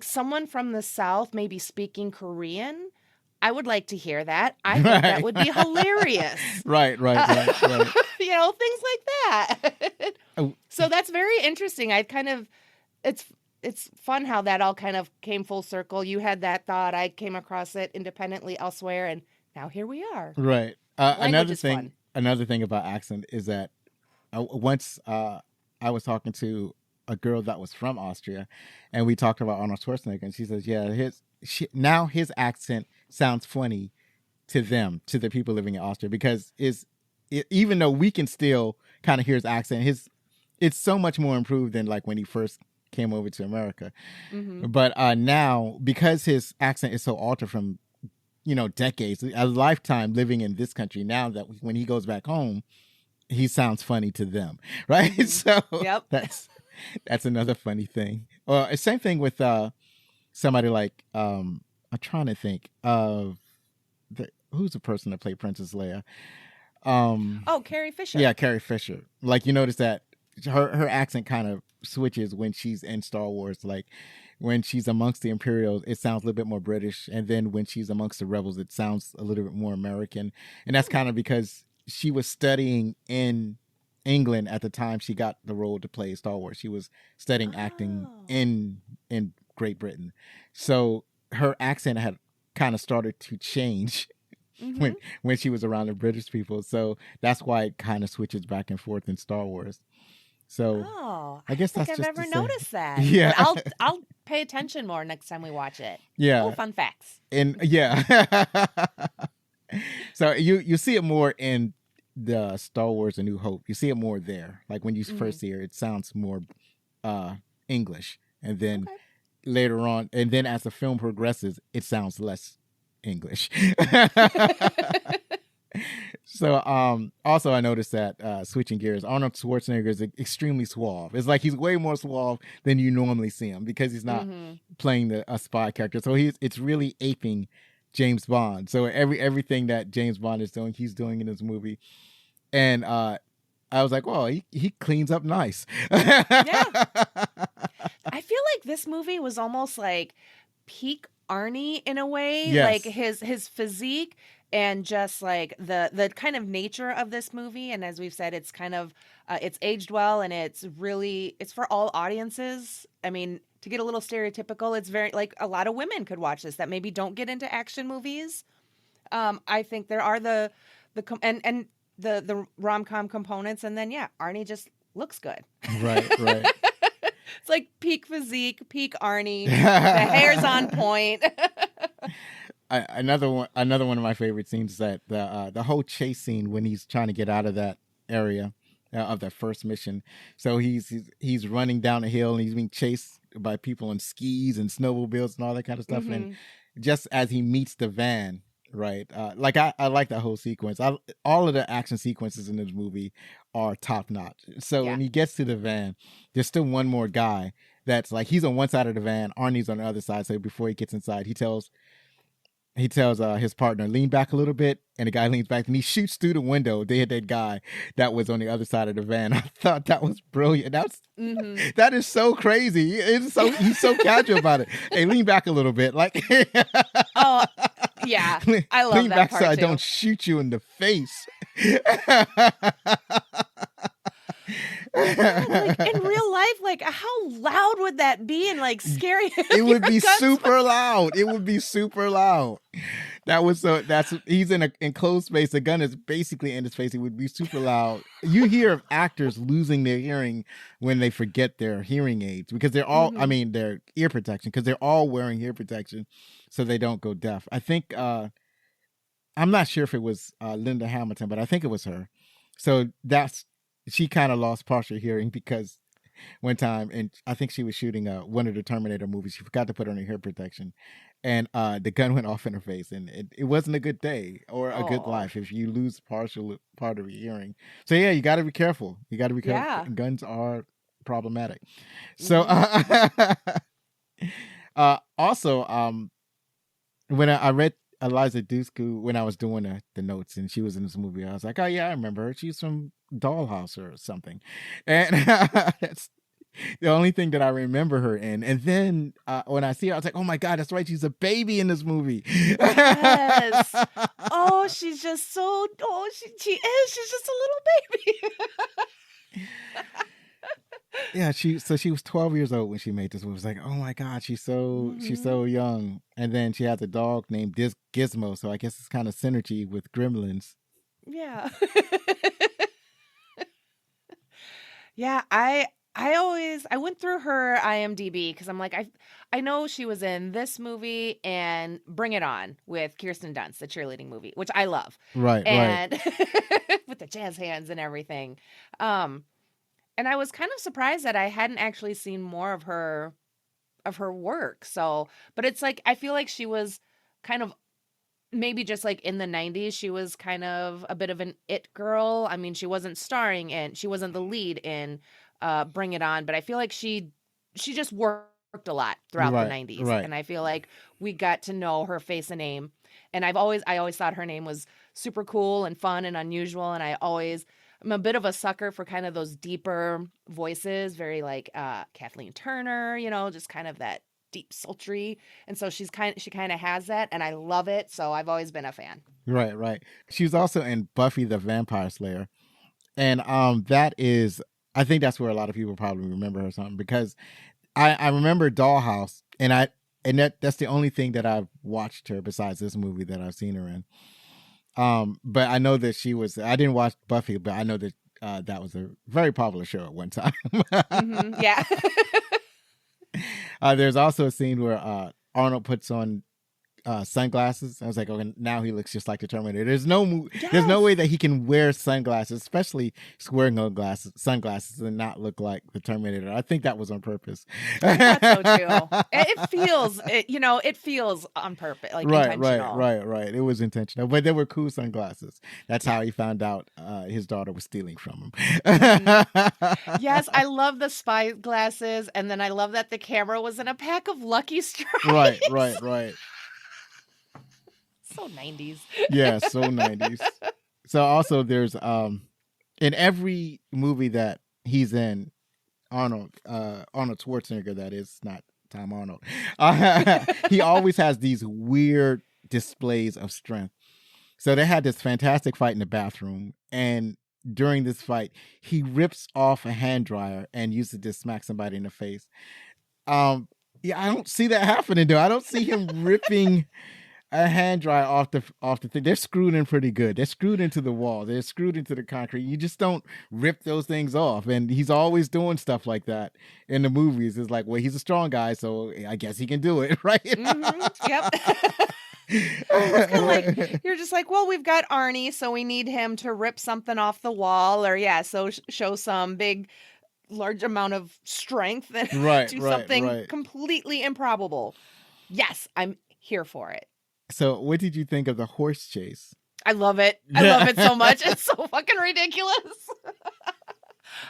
B: someone from the South maybe speaking Korean. I would like to hear that. I think that would be hilarious.
A: Right.
B: Things like that. So that's very interesting. It's fun how that all kind of came full circle. You had that thought. I came across it independently elsewhere, and now here we are.
A: Right.
B: Language is fun.
A: Another thing about accent is that once I was talking to a girl that was from Austria, and we talked about Arnold Schwarzenegger, and she says, "Yeah, now his accent sounds funny to them, to the people living in Austria, because even though we can still kind of hear his accent, it's so much more improved than like when he first came over to America.
B: Mm-hmm.
A: But now, because his accent is so altered from decades, a lifetime living in this country, now that when he goes back home, he sounds funny to them, right?
B: Mm-hmm.
A: So
B: Yep.
A: that's another funny thing. Or same thing with somebody like I'm trying to think of who's the person that played Princess Leia.
B: Carrie Fisher.
A: Yeah, Carrie Fisher. Like, you notice that her accent kind of switches when she's in Star Wars. Like when she's amongst the Imperials, it sounds a little bit more British, and then when she's amongst the rebels, it sounds a little bit more American. And that's kind of because she was studying in England at the time she got the role to play Star Wars. She was studying acting in Great Britain, so her accent had kind of started to change when she was around the British people. So that's why it kind of switches back and forth in Star Wars. So I guess that's
B: I've
A: just
B: ever noticed that.
A: Yeah,
B: But I'll pay attention more next time we watch it.
A: Yeah.
B: Oh, fun facts.
A: And so you see it more in the Star Wars: A New Hope. You see it more there. Like when you first hear it, it sounds more English, and then later on, and then as the film progresses, it sounds less English. So also I noticed that switching gears, Arnold Schwarzenegger is extremely suave. It's like he's way more suave than you normally see him, because he's not playing a spy character. So it's really aping James Bond. So everything that James Bond is doing, he's doing in this movie. And I was like, well, he cleans up nice.
B: Yeah. I feel like this movie was almost like peak Arnie in a way.
A: Yes.
B: Like his physique and just like the kind of nature of this movie. And as we've said, it's kind of it's aged well, and it's for all audiences. I mean, to get a little stereotypical, it's very like a lot of women could watch this that maybe don't get into action movies. I think there are the rom-com components, and then Arnie just looks good.
A: Right.
B: It's like peak physique, peak Arnie. The hair's on point.
A: Another one of my favorite scenes is that the whole chase scene when he's trying to get out of that area of that first mission. So he's running down a hill, and he's being chased by people on skis and snowmobiles and all that kind of stuff. And just as he meets the van, right? Like I like that whole sequence. All of the action sequences in this movie are top notch. So when he gets to the van, there's still one more guy that's like, he's on one side of the van, Arnie's on the other side. So before he gets inside, he tells his partner, lean back a little bit, and the guy leans back and he shoots through the window. They had that guy that was on the other side of the van. I thought that was brilliant. That is so crazy. He's so casual about it. Hey, lean back a little bit, like.
B: Oh, yeah, I love
A: lean
B: that
A: back
B: part
A: so I
B: too.
A: don't shoot you in the face.
B: Like in real life, like how loud would that be, and like scary?
A: It would be super loud. It would be super loud. He's in an enclosed space. The gun is basically in his face. It would be super loud. You hear of actors losing their hearing when they forget their hearing aids, because they're all, I mean, their ear protection, because they're all wearing ear protection so they don't go deaf. I think, I'm not sure if it was Linda Hamilton, but I think it was her. So she kind of lost partial hearing because one time, and I think she was shooting one of the Terminator movies, she forgot to put on her ear protection, and the gun went off in her face, and it wasn't a good day or a good life if you lose partial part of your hearing. So you got to be careful. You got to be careful.
B: Yeah.
A: Guns are problematic. So also, when I read Eliza Dushku when I was doing the notes, and she was in this movie, I was like, oh yeah, I remember her. She's from Dollhouse or something, and that's the only thing that I remember her in. And then when I see her, I was like, oh my god, that's right, she's a baby in this movie.
B: Yes. Oh, she's just so. Oh, she is. She's just a little baby.
A: Yeah, she was 12 years old when she made this movie. It was like, oh my God, she's
B: Mhm.
A: so young. And then she has a dog named Gizmo, so I guess it's kind of synergy with Gremlins.
B: Yeah. Yeah, I went through her IMDb because I'm like I know she was in this movie and Bring It On with Kirsten Dunst, the cheerleading movie, which I love.
A: Right, right.
B: And with the jazz hands and everything. Um and I was kind of surprised that I hadn't actually seen more of her work. So, but it's like I feel like she was kind of maybe just like in the 90s she was kind of a bit of an it girl. I mean, she wasn't starring in, she wasn't the lead in Bring It On, but I feel like she just worked a lot throughout the
A: Right,
B: 90s,
A: right.
B: and I feel like we got to know her face and name. And I always thought her name was super cool and fun and unusual, and I'm a bit of a sucker for kind of those deeper voices, very like Kathleen Turner, just kind of that deep sultry. And so she kind of has that, and I love it, so I've always been a fan.
A: Right, right. She was also in Buffy the Vampire Slayer. And that is, I think that's where a lot of people probably remember her something, because I remember Dollhouse, and that's the only thing that I've watched her besides this movie that I've seen her in. But I know that I didn't watch Buffy, but I know that that was a very popular show at one time.
B: Yeah.
A: There's also a scene where Arnold puts on sunglasses. I was like, okay, now he looks just like the Terminator. There's no way that he can wear sunglasses, especially square sunglasses, and not look like the Terminator. I think that was on purpose.
B: I thought so too. It feels on purpose, like intentional.
A: Right. It was intentional, but they were cool sunglasses. That's how he found out his daughter was stealing from him.
B: Yes, I love the spy glasses, and then I love that the camera was in a pack of Lucky Strikes.
A: Right.
B: So 90s.
A: Yeah, so 90s. So also there's in every movie that he's in, Arnold Schwarzenegger, that is, not Tom Arnold, he always has these weird displays of strength. So they had this fantastic fight in the bathroom, and during this fight, he rips off a hand dryer and uses it to smack somebody in the face. Yeah, I don't see that happening though. I don't see him ripping a hand dryer off the thing. They're screwed in pretty good. They're screwed into the wall. They're screwed into the concrete. You just don't rip those things off. And he's always doing stuff like that in the movies. It's like, well, he's a strong guy, so I guess he can do it, right?
B: Mm-hmm. Yep. It's kind of like, you're just like, well, we've got Arnie, so we need him to rip something off the wall, or so show some large amount of strength and do something completely improbable. Yes, I'm here for it.
A: So what did you think of the horse chase?
B: I love it. I love it so much. It's so fucking ridiculous.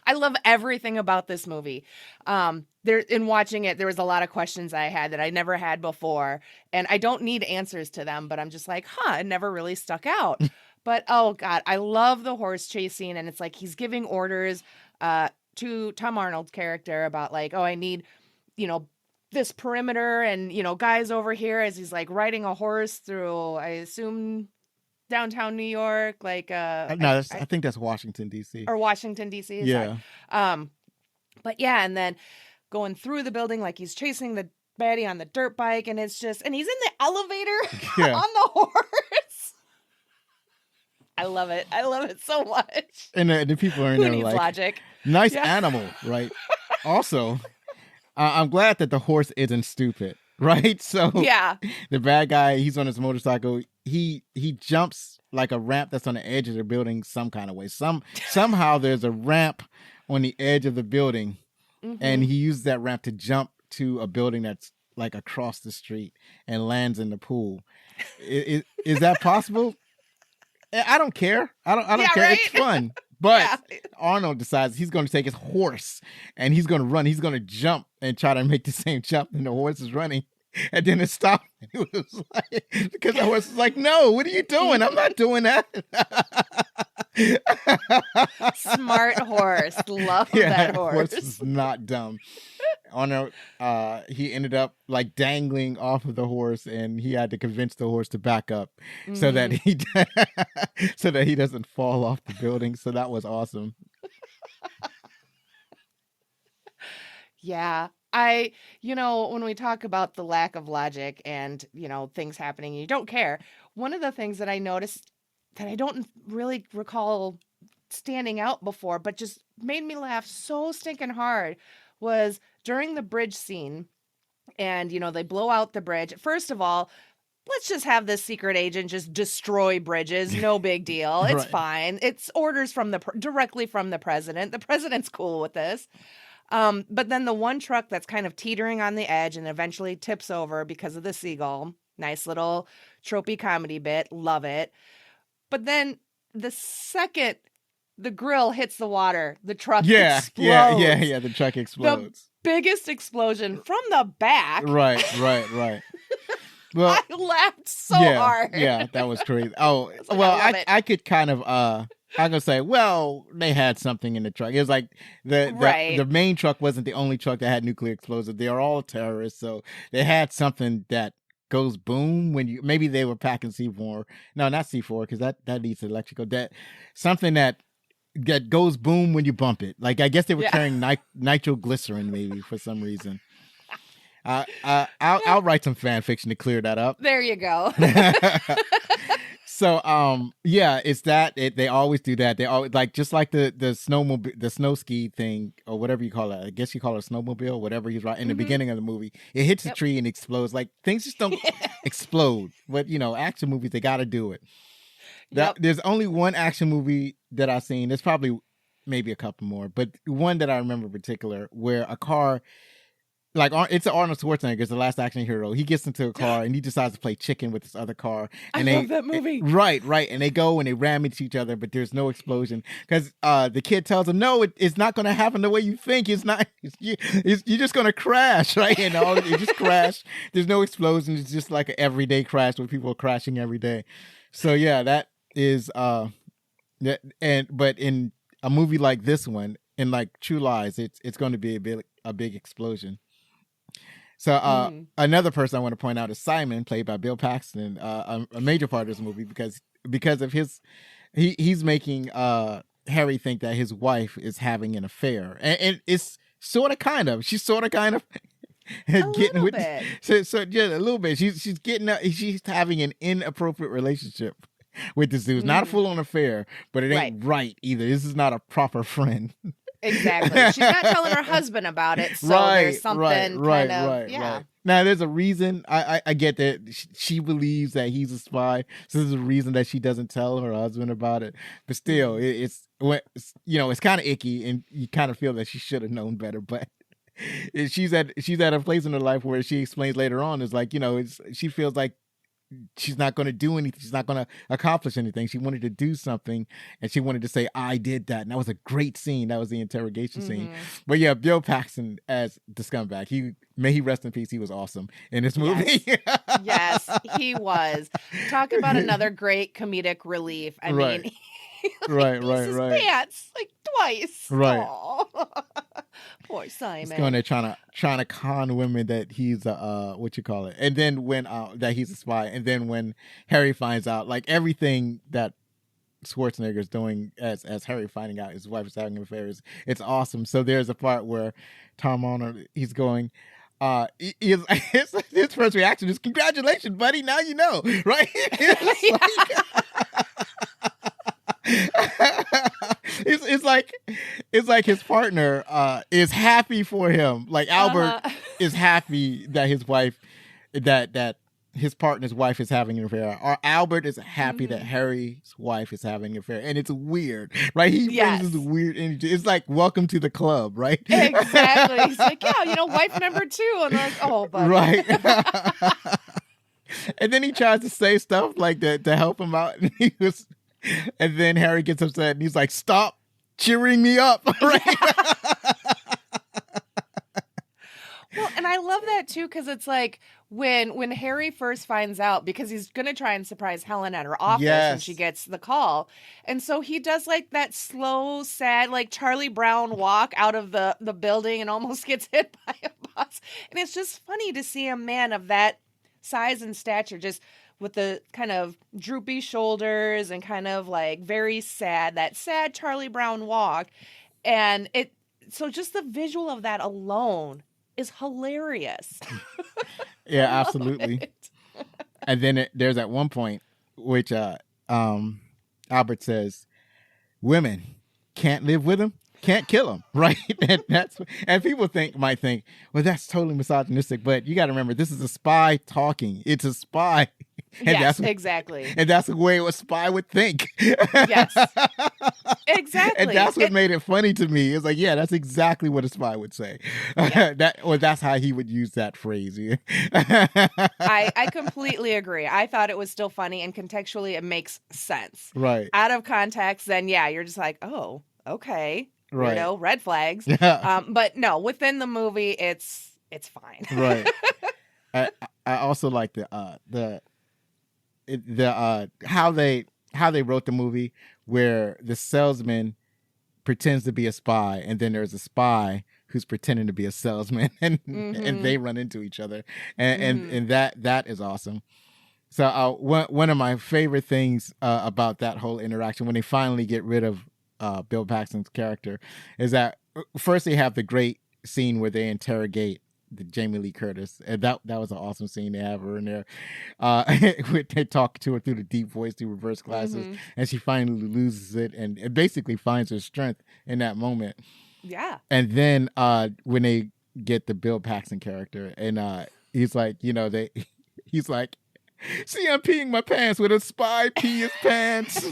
B: I love everything about this movie. In watching it, there was a lot of questions I had that I never had before, and I don't need answers to them, but I'm just like, it never really stuck out. But oh God, I love the horse chase scene, and it's like he's giving orders to Tom Arnold's character about like, I need, this perimeter and, guys over here, as he's like riding a horse through, I assume, downtown New York, like
A: no, I think that's Washington D.C.
B: or Washington D.C.
A: Yeah.
B: But yeah, and then going through the building, like he's chasing the baddie on the dirt bike, and it's just, and he's in the elevator on the horse. I love it. I love it so much.
A: And the people are in
B: Who
A: there
B: needs
A: like,
B: logic?
A: Nice animal, right? Also, I'm glad that the horse isn't stupid, right? So
B: yeah,
A: the bad guy, he's on his motorcycle. He jumps like a ramp that's on the edge of the building some kind of way. Somehow there's a ramp on the edge of the building, and he uses that ramp to jump to a building that's like across the street and lands in the pool. Is that possible? I don't care. I don't care. Right? It's fun. But Arnold decides he's going to take his horse and he's going to run. He's going to jump and try to make the same jump, and the horse is running. And then it stopped. It was like, because the horse was like, "No, what are you doing? I'm not doing that."
B: Smart horse. Love that horse.
A: Horse is not dumb. Arnold, he ended up like dangling off of the horse, and he had to convince the horse to back up so that he doesn't fall off the building. So that was awesome.
B: Yeah. When we talk about the lack of logic and, things happening, you don't care. One of the things that I noticed that I don't really recall standing out before, but just made me laugh so stinking hard was during the bridge scene. And, they blow out the bridge. First of all, let's just have this secret agent just destroy bridges. No big deal. It's
A: Right.
B: fine. It's orders from directly from the president. The president's cool with this. But then the one truck that's kind of teetering on the edge and eventually tips over because of the seagull. Nice little tropey comedy bit. Love it. But then the second the grill hits the water, the truck explodes.
A: Yeah. The truck
B: The
A: explodes.
B: biggest explosion from the back.
A: Right. Well,
B: I laughed so hard.
A: Yeah, that was crazy. Oh,
B: like,
A: well,
B: I love it.
A: I could kind of I'm gonna say, well, they had something in the truck. It was like the main truck wasn't the only truck that had nuclear explosives. They are all terrorists, so they had something that goes boom when you. Maybe they were packing C4. No, not C4 because that needs electrical. That something that goes boom when you bump it. Like I guess they were carrying nitroglycerin maybe for some reason. I'll write some fan fiction to clear that up.
B: There you go.
A: So it's that they always do that. They always just like the snowmobile, the snow ski thing or whatever you call it. I guess you call it a snowmobile, whatever he's right in the beginning of the movie. It hits a tree and explodes. Like things just don't explode. But action movies, they got to do it. There's only one action movie that I've seen. There's probably maybe a couple more, but one that I remember in particular where a car. Like it's an Arnold Schwarzenegger, it's the last action hero. He gets into a car and he decides to play chicken with this other car. And
B: I love that movie.
A: Right. And they go and they ram into each other, but there's no explosion because the kid tells him, "No, it's not going to happen the way you think. It's not. You're just going to crash, right?" And it just crashed. There's no explosion. It's just like an everyday crash where people are crashing every day. So yeah, that is but in a movie like this one, in like True Lies, it's going to be a big explosion. So another person I want to point out is Simon, played by Bill Paxton, a major part of this movie because of his he's making Harry think that his wife is having an affair, and it's she's sort of kind of getting with
B: bit.
A: So yeah, a little bit. She's having an inappropriate relationship with this dude. It's not a full on affair, but it ain't right either. This is not a proper friend.
B: Exactly. She's not telling her husband about it, so there's something
A: right. Now, there's a reason. I get that she believes that he's a spy, so there's a reason that she doesn't tell her husband about it. But still, it's kind of icky, and you kind of feel that she should have known better. But she's at a place in her life where she explains later on is like she feels like she's not going to do anything. She's not going to accomplish anything. She wanted to do something, and she wanted to say, "I did that." And that was a great scene. That was the interrogation scene. But yeah, Bill Paxton as the scumbag. May he rest in peace. He was awesome in this movie.
B: Yes, he was. Talk about another great comedic relief. I mean,
A: right.
B: Pants like twice.
A: Right.
B: Poor Simon.
A: He's going there trying to con women that he's and then when that he's a spy, and then when Harry finds out, like everything that Schwarzenegger's doing as Harry finding out his wife is having affairs, it's awesome. So there's a part where Tom Arnold, he's going. His first reaction is, "Congratulations, buddy! Now you know, right?" It's like his partner is happy for him. Like Albert is happy that his wife, that his partner's wife is having an affair. Or Albert is happy that Harry's wife is having an affair. And it's weird, right? He brings this weird energy. It's like, welcome to the club, right?
B: Exactly. He's like, yeah, wife number 2. And like, oh, buddy.
A: Right. And then he tries to say stuff like that to help him out. And then Harry gets upset and he's like, "Stop cheering me up." Right?
B: Well, and I love that too, because it's like when Harry first finds out, because he's going to try and surprise Helen at her office when she gets the call. And so he does like that slow, sad, like Charlie Brown walk out of the building and almost gets hit by a bus. And it's just funny to see a man of that size and stature just with the kind of droopy shoulders and kind of like very sad, that sad Charlie Brown walk. And so just the visual of that alone is hilarious.
A: Yeah,
B: I love
A: absolutely.
B: it.
A: And then there's at one point which Albert says, "Women can't live with him, can't kill him," right? And people might think, well, that's totally misogynistic. But you got to remember, this is a spy talking. It's a spy, and
B: Yes, exactly.
A: And that's the way a spy would think.
B: Yes, exactly.
A: And that's what made it funny to me. It's like, yeah, that's exactly what a spy would say. Yeah. That's how he would use that phrase.
B: I completely agree. I thought it was still funny, and contextually it makes sense.
A: Right.
B: Out of context, then yeah, you're just like, oh, okay.
A: Right.
B: You know, red flags.
A: Yeah.
B: But no, within the movie, it's fine.
A: Right. I also like how they wrote the movie, where the salesman pretends to be a spy, and then there's a spy who's pretending to be a salesman, and they run into each other, and that is awesome. So one of my favorite things about that whole interaction, when they finally get rid of Bill Paxton's character, is that first they have the great scene where they interrogate the Jamie Lee Curtis, and that was an awesome scene. They have her in there. They talk to her through the deep voice, through reverse glasses, and she finally loses it, and it basically finds her strength in that moment.
B: Yeah.
A: And then when they get the Bill Paxton character, and he's like, he's like, "See, I'm peeing my pants. With a spy pee his pants."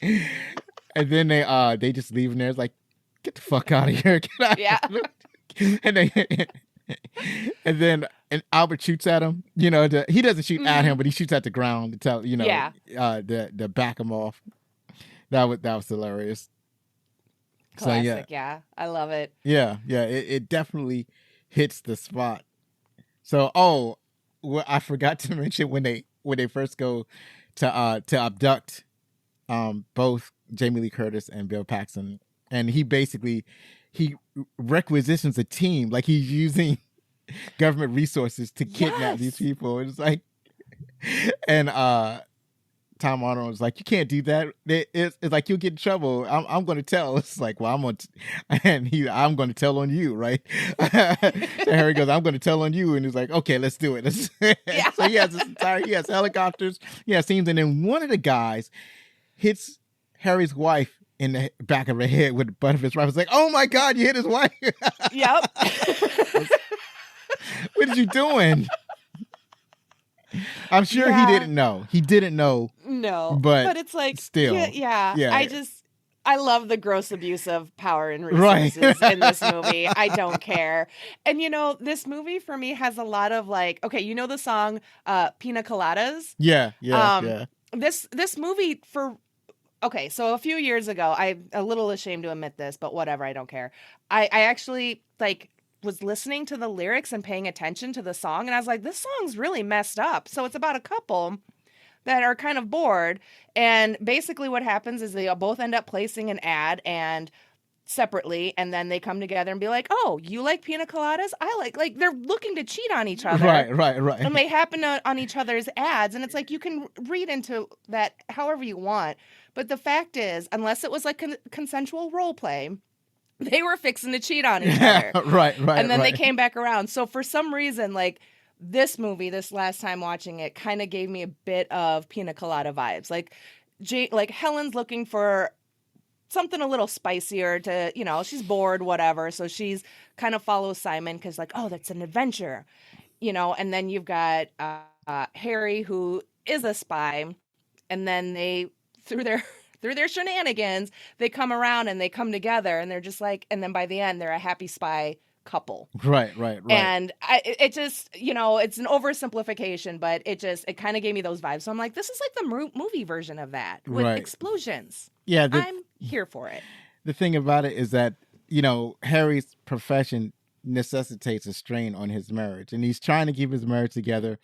A: And then they just leave him there. It's like, get the fuck out of here. Get out.
B: Yeah.
A: And then Albert shoots at him. He doesn't shoot at him, but he shoots at the ground to tell to back him off. That was hilarious.
B: Classic, so, yeah, I love it.
A: Yeah, it definitely hits the spot. So, I forgot to mention when they first go to abduct both Jamie Lee Curtis and Bill Paxton, and he requisitions a team, like he's using government resources to kidnap these people. It's like, and Tom Arnold was like, "You can't do that. It's like you'll get in trouble. I'm going to tell." It's like, "Well, I'm going to tell on you, right?" So Harry goes, "I'm going to tell on you," and he's like, "Okay, let's do it." Yeah. So he has helicopters, he has scenes, and then one of the guys hits Harry's wife in the back of her head with the butt of his rifle. It's like, "Oh my God, you hit his wife!"
B: Yep.
A: What are you doing? I'm sure he didn't know. He didn't know.
B: No,
A: but
B: it's like
A: still,
B: yeah. I love the gross abuse of power and resources in this movie. I don't care. And this movie for me has a lot of like, okay, the song Pina Coladas?
A: Yeah.
B: This movie so a few years ago, I'm a little ashamed to admit this, but whatever, I don't care. I actually was listening to the lyrics and paying attention to the song, and I was like, this song's really messed up. So it's about a couple that are kind of bored, and basically what happens is they both end up placing an ad and separately, and then they come together and be like, "Oh, you like pina coladas? I like they're looking to cheat on each other."
A: Right.
B: And they happen on each other's ads, and it's like you can read into that however you want. But the fact is, unless it was like consensual role play, they were fixing to cheat on each other.
A: Right.
B: And then they came back around. So for some reason, this movie, this last time watching it, kind of gave me a bit of pina colada vibes. Like Helen's looking for something a little spicier to, she's bored, whatever. So she's kind of follows Simon because that's an adventure, and then you've got Harry, who is a spy. And then they, through their shenanigans, they come around and they come together, and they're just like, and then by the end, they're a happy spy couple.
A: Right.
B: And it just, it's an oversimplification, but it kind of gave me those vibes. So I'm like, this is like the movie version of that with explosions.
A: Yeah.
B: I'm here for it.
A: The thing about it is that, Harry's profession necessitates a strain on his marriage, and he's trying to keep his marriage together.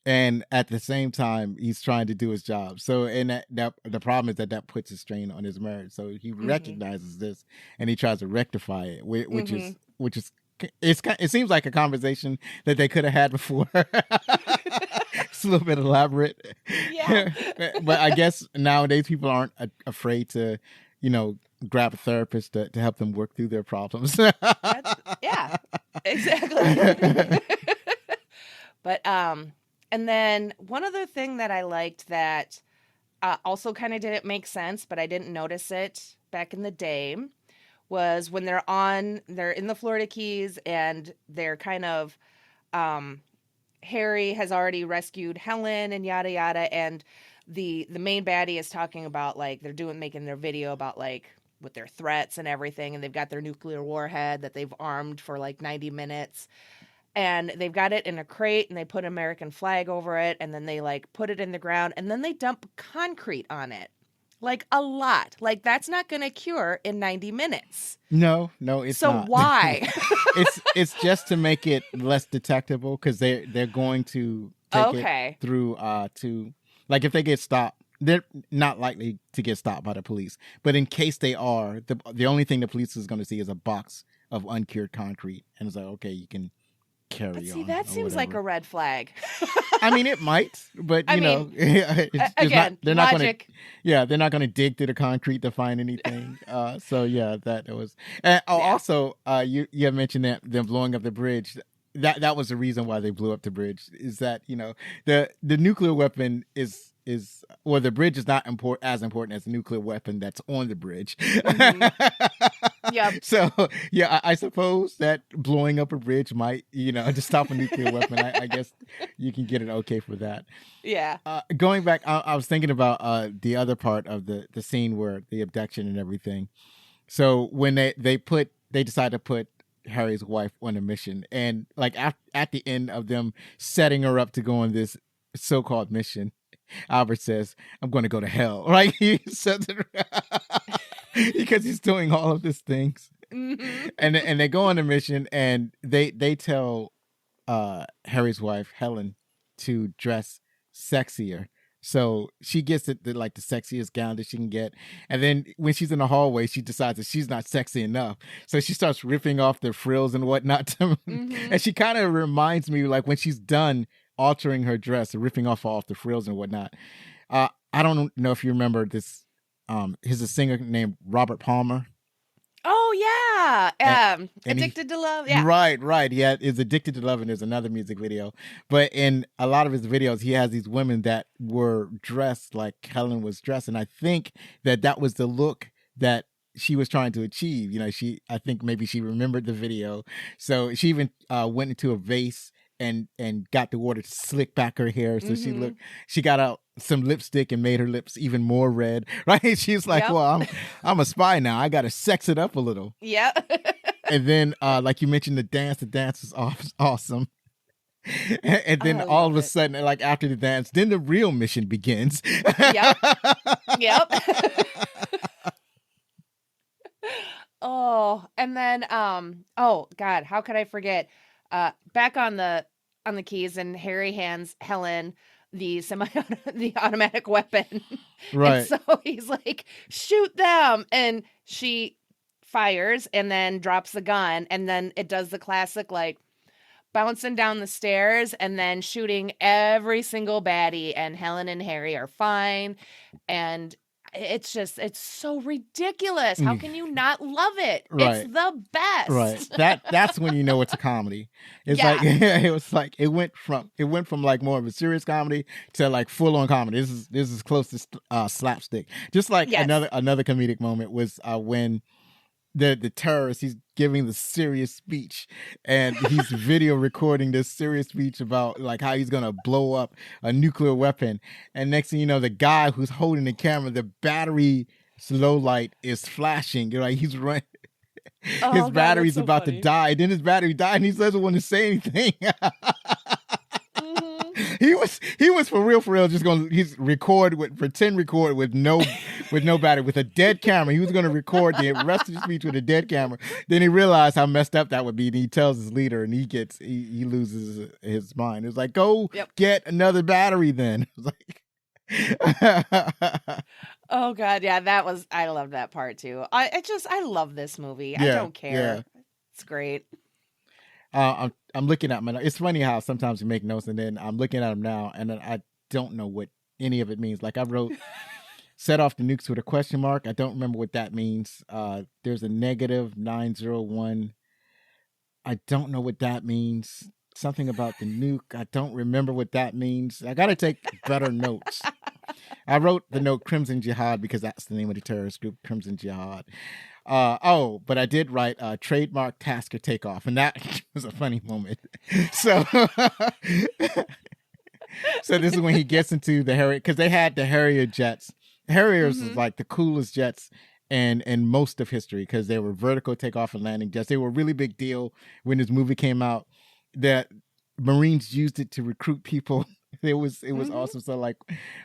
A: And at the same time, he's trying to do his job. So, and that the problem is that puts a strain on his marriage. So he recognizes this, and he tries to rectify it, which is it seems like a conversation that they could have had before. It's a little bit elaborate.
B: Yeah.
A: But I guess nowadays people aren't afraid to, grab a therapist to help them work through their problems.
B: Yeah, exactly. But and then one other thing that I liked that also kind of didn't make sense, but I didn't notice it back in the day, was when they're in the Florida Keys and they're kind of Harry has already rescued Helen and yada yada, and the main baddie is talking about like making their video about like with their threats and everything, and they've got their nuclear warhead that they've armed for like 90 minutes, and they've got it in a crate, and they put an American flag over it, and then they like put it in the ground, and then they dump concrete on it, like a lot. Like that's not going to cure in 90 minutes.
A: No, it's
B: so
A: not.
B: Why?
A: it's just to make it less detectable, because they're going to take it through to, like, if they get stopped, they're not likely to get stopped by the police. But in case they are, the only thing the police is going to see is a box of uncured concrete, and it's like, okay, you can carry on.
B: See, that seems like a red flag.
A: I mean, it might, but you know,
B: again,
A: they're
B: logic.
A: They're not going to dig through the concrete to find anything. So yeah, that was. And also, you had mentioned that them blowing up the bridge. That was the reason why they blew up the bridge. Is that, you know, the nuclear weapon is the bridge is not as important as the nuclear weapon that's on the bridge.
B: Mm-hmm. Yep.
A: So yeah, I suppose that blowing up a bridge might, you know, to stop a nuclear weapon. I guess you can get it okay for that.
B: Yeah.
A: Going back, I was thinking about the other part of the scene where the abduction and everything. So when they decide to put Harry's wife on a mission, and like at the end of them setting her up to go on this so-called mission, Albert says, "I'm going to go to hell." Right? He says it because he's doing all of these things.
B: Mm-hmm.
A: And they go on a mission, and they tell Harry's wife Helen to dress sexier. So she gets the sexiest gown that she can get. And then when she's in the hallway, she decides that she's not sexy enough. So she starts ripping off the frills and whatnot.
B: Mm-hmm.
A: And she kind of reminds me, like, when she's done altering her dress, ripping off all the frills and whatnot. I don't know if you remember this. He's a singer named Robert Palmer.
B: Oh yeah, Addicted to Love. Yeah,
A: right. Yeah, is Addicted to Love, and there's another music video. But in a lot of his videos, he has these women that were dressed like Helen was dressed, and I think that was the look that she was trying to achieve. You know, I think maybe she remembered the video, so she even went into a vase and got the water to slick back her hair, so she got out some lipstick and made her lips even more red, right? She's like, well, I'm a spy now, I gotta sex it up a little.
B: Yeah.
A: And then like you mentioned, the dance is awesome. And then all of a sudden, like after the dance, then the real mission begins.
B: Yep. Oh, and then oh God, how could I forget? Back on the keys, and Harry hands Helen the automatic weapon.
A: Right.
B: And so he's like, shoot them. And she fires and then drops the gun. And then it does the classic, like, bouncing down the stairs and then shooting every single baddie. And Helen and Harry are fine. And it's so ridiculous. How can you not love it?
A: Right.
B: It's the best.
A: Right. That's when you know it's a comedy. It's like it went from like more of a serious comedy to like full on comedy. This is close to slapstick. Just like another comedic moment was when the terrorist, he's giving the serious speech, and he's video recording this serious speech about like how he's gonna blow up a nuclear weapon. And next thing you know, the guy who's holding the camera, the battery slow light is flashing. You're like, he's running. His battery's about to die. Then his battery died, and he doesn't want to say anything. He was for real just gonna pretend record with no battery, with a dead camera. He was gonna record the rest of the speech with a dead camera. Then he realized how messed up that would be, and he tells his leader, and he loses his mind. It's like, go get another battery then.
B: Oh God, yeah, I love that part too. I love this movie. Yeah, I don't care. Yeah. It's great.
A: I'm looking at my notes. It's funny how sometimes you make notes and then I'm looking at them now and then I don't know what any of it means. Like I wrote set off the nukes with a question mark. I don't remember what that means. There's a negative 901. I don't know what that means. Something about the nuke. I don't remember what that means. I got to take better notes. I wrote the note Crimson Jihad because that's the name of the terrorist group, Crimson Jihad. But I did write trademark task or takeoff, and that was a funny moment. So, so this is when he gets into the Harrier, because they had the Harrier jets. Harriers was like the coolest jets in most of history because they were vertical takeoff and landing jets. They were a really big deal when this movie came out. That Marines used it to recruit people. It was awesome. So like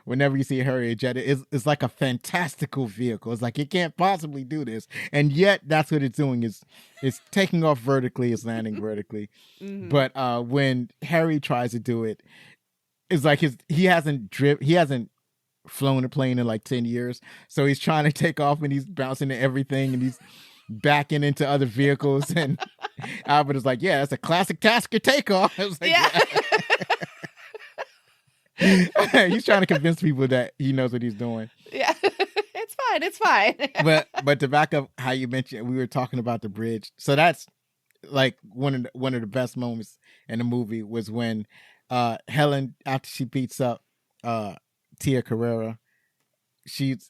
A: whenever you see a Harrier jet, it's like a fantastical vehicle. It's like it can't possibly do this, and yet that's what it's doing. It's taking off vertically, it's landing vertically. But when Harry tries to do it, it's like he hasn't flown a plane in like 10 years, so he's trying to take off and he's bouncing into everything and he's backing into other vehicles. And Albert is like, yeah, that's a classic task or takeoff. I was like, yeah. He's trying to convince people that he knows what he's doing.
B: Yeah. It's fine.
A: but to back up how you mentioned, we were talking about the bridge. So that's like one of the best moments in the movie was when Helen, after she beats up Tia Carrera, she's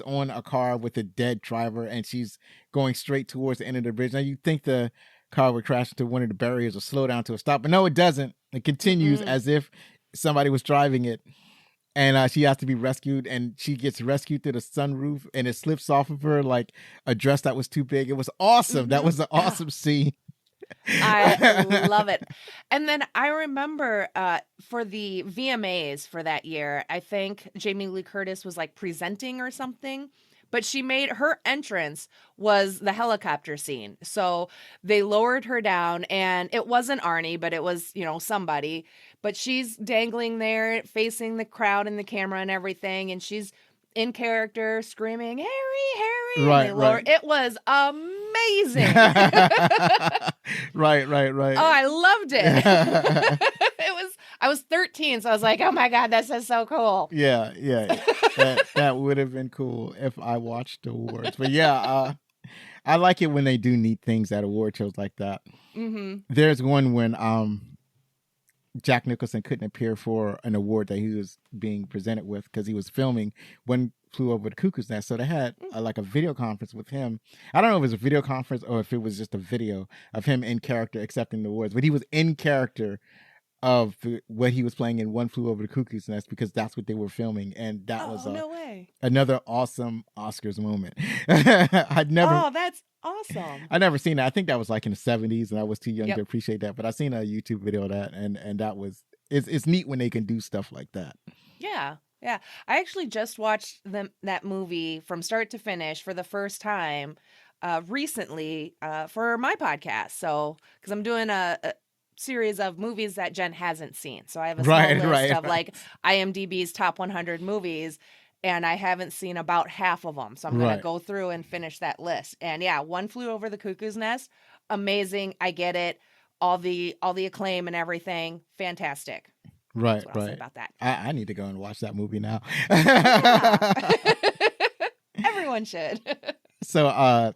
A: on a car with a dead driver and she's going straight towards the end of the bridge. Now you'd think the car would crash into one of the barriers or slow down to a stop, but no, it doesn't. It continues as if somebody was driving it, and she has to be rescued, and she gets rescued through the sunroof, and it slips off of her like a dress that was too big. It was awesome. That was an awesome scene.
B: I love it. And then I remember for the VMAs for that year, I think Jamie Lee Curtis was like presenting or something, but she made her entrance was the helicopter scene. So they lowered her down, and it wasn't Arnie, but it was, somebody, but she's dangling there facing the crowd and the camera and everything. And she's in character screaming, Harry.
A: Right.
B: It was amazing.
A: Right.
B: Oh, I loved it. I was 13, so I was like, oh my God, this is so cool.
A: Yeah. That would have been cool if I watched the awards. But yeah, I like it when they do neat things at award shows like that. There's one when Jack Nicholson couldn't appear for an award that he was being presented with because he was filming One Flew Over the Cuckoo's Nest. So they had like a video conference with him. I don't know if it was a video conference or if it was just a video of him in character accepting the awards, but he was in character of what he was playing in One Flew Over the Cuckoo's Nest because that's what they were filming, and that was
B: no way.
A: Another awesome Oscars moment.
B: Oh, that's awesome.
A: I'd never seen that. I think that was like in the 70s, and I was too young to appreciate that. But I seen a YouTube video of that, and that was it's neat when they can do stuff like that.
B: Yeah. I actually just watched that movie from start to finish for the first time recently for my podcast. So because I'm doing a series of movies that Jen hasn't seen. So I have a small list of like IMDb's top 100 movies, and I haven't seen about half of them. So I'm going to go through and finish that list. And yeah, One Flew Over the Cuckoo's Nest, amazing. I get it. All the acclaim and everything, fantastic.
A: Right.
B: I'll say about that.
A: I need to go and watch that movie now.
B: Everyone should.
A: So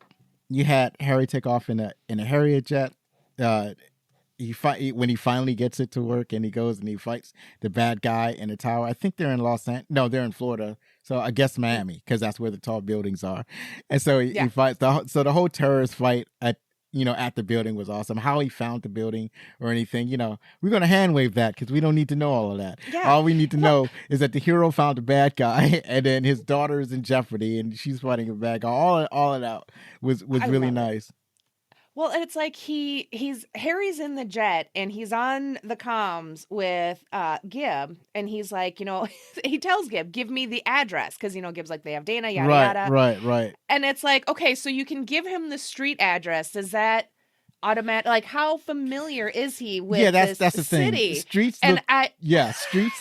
A: you had Harry take off in a Harrier jet. When he finally gets it to work, and he goes and he fights the bad guy in the tower. I think they're in they're in Florida. So I guess Miami, because that's where the tall buildings are. And so he fights. So the whole terrorist fight at the building was awesome. How he found the building or anything, we're going to hand wave that because we don't need to know all of that. Yeah. All we need to know is that the hero found the bad guy, and then his daughter is in jeopardy and she's fighting a bad guy. All of that was really nice.
B: Well, and it's like Harry's in the jet and he's on the comms with Gib, and he's like, he tells Gib, give me the address, because Gib's like, they have Dana, yada yada.
A: Right.
B: And it's like, okay, so you can give him the street address. Does that automatic? Like, how familiar is he with that's the city?
A: Streets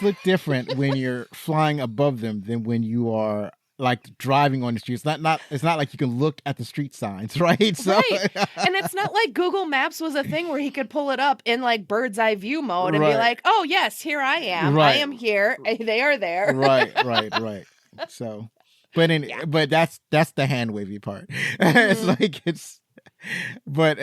A: look different when you're flying above them than when you are like driving on the street. It's not like you can look at the street signs, right? So,
B: right. And it's not like Google Maps was a thing where he could pull it up in like bird's eye view mode and be like, oh yes, here I am. Right. I am here. They are there.
A: Right. So but that's the hand wavy part. It's like but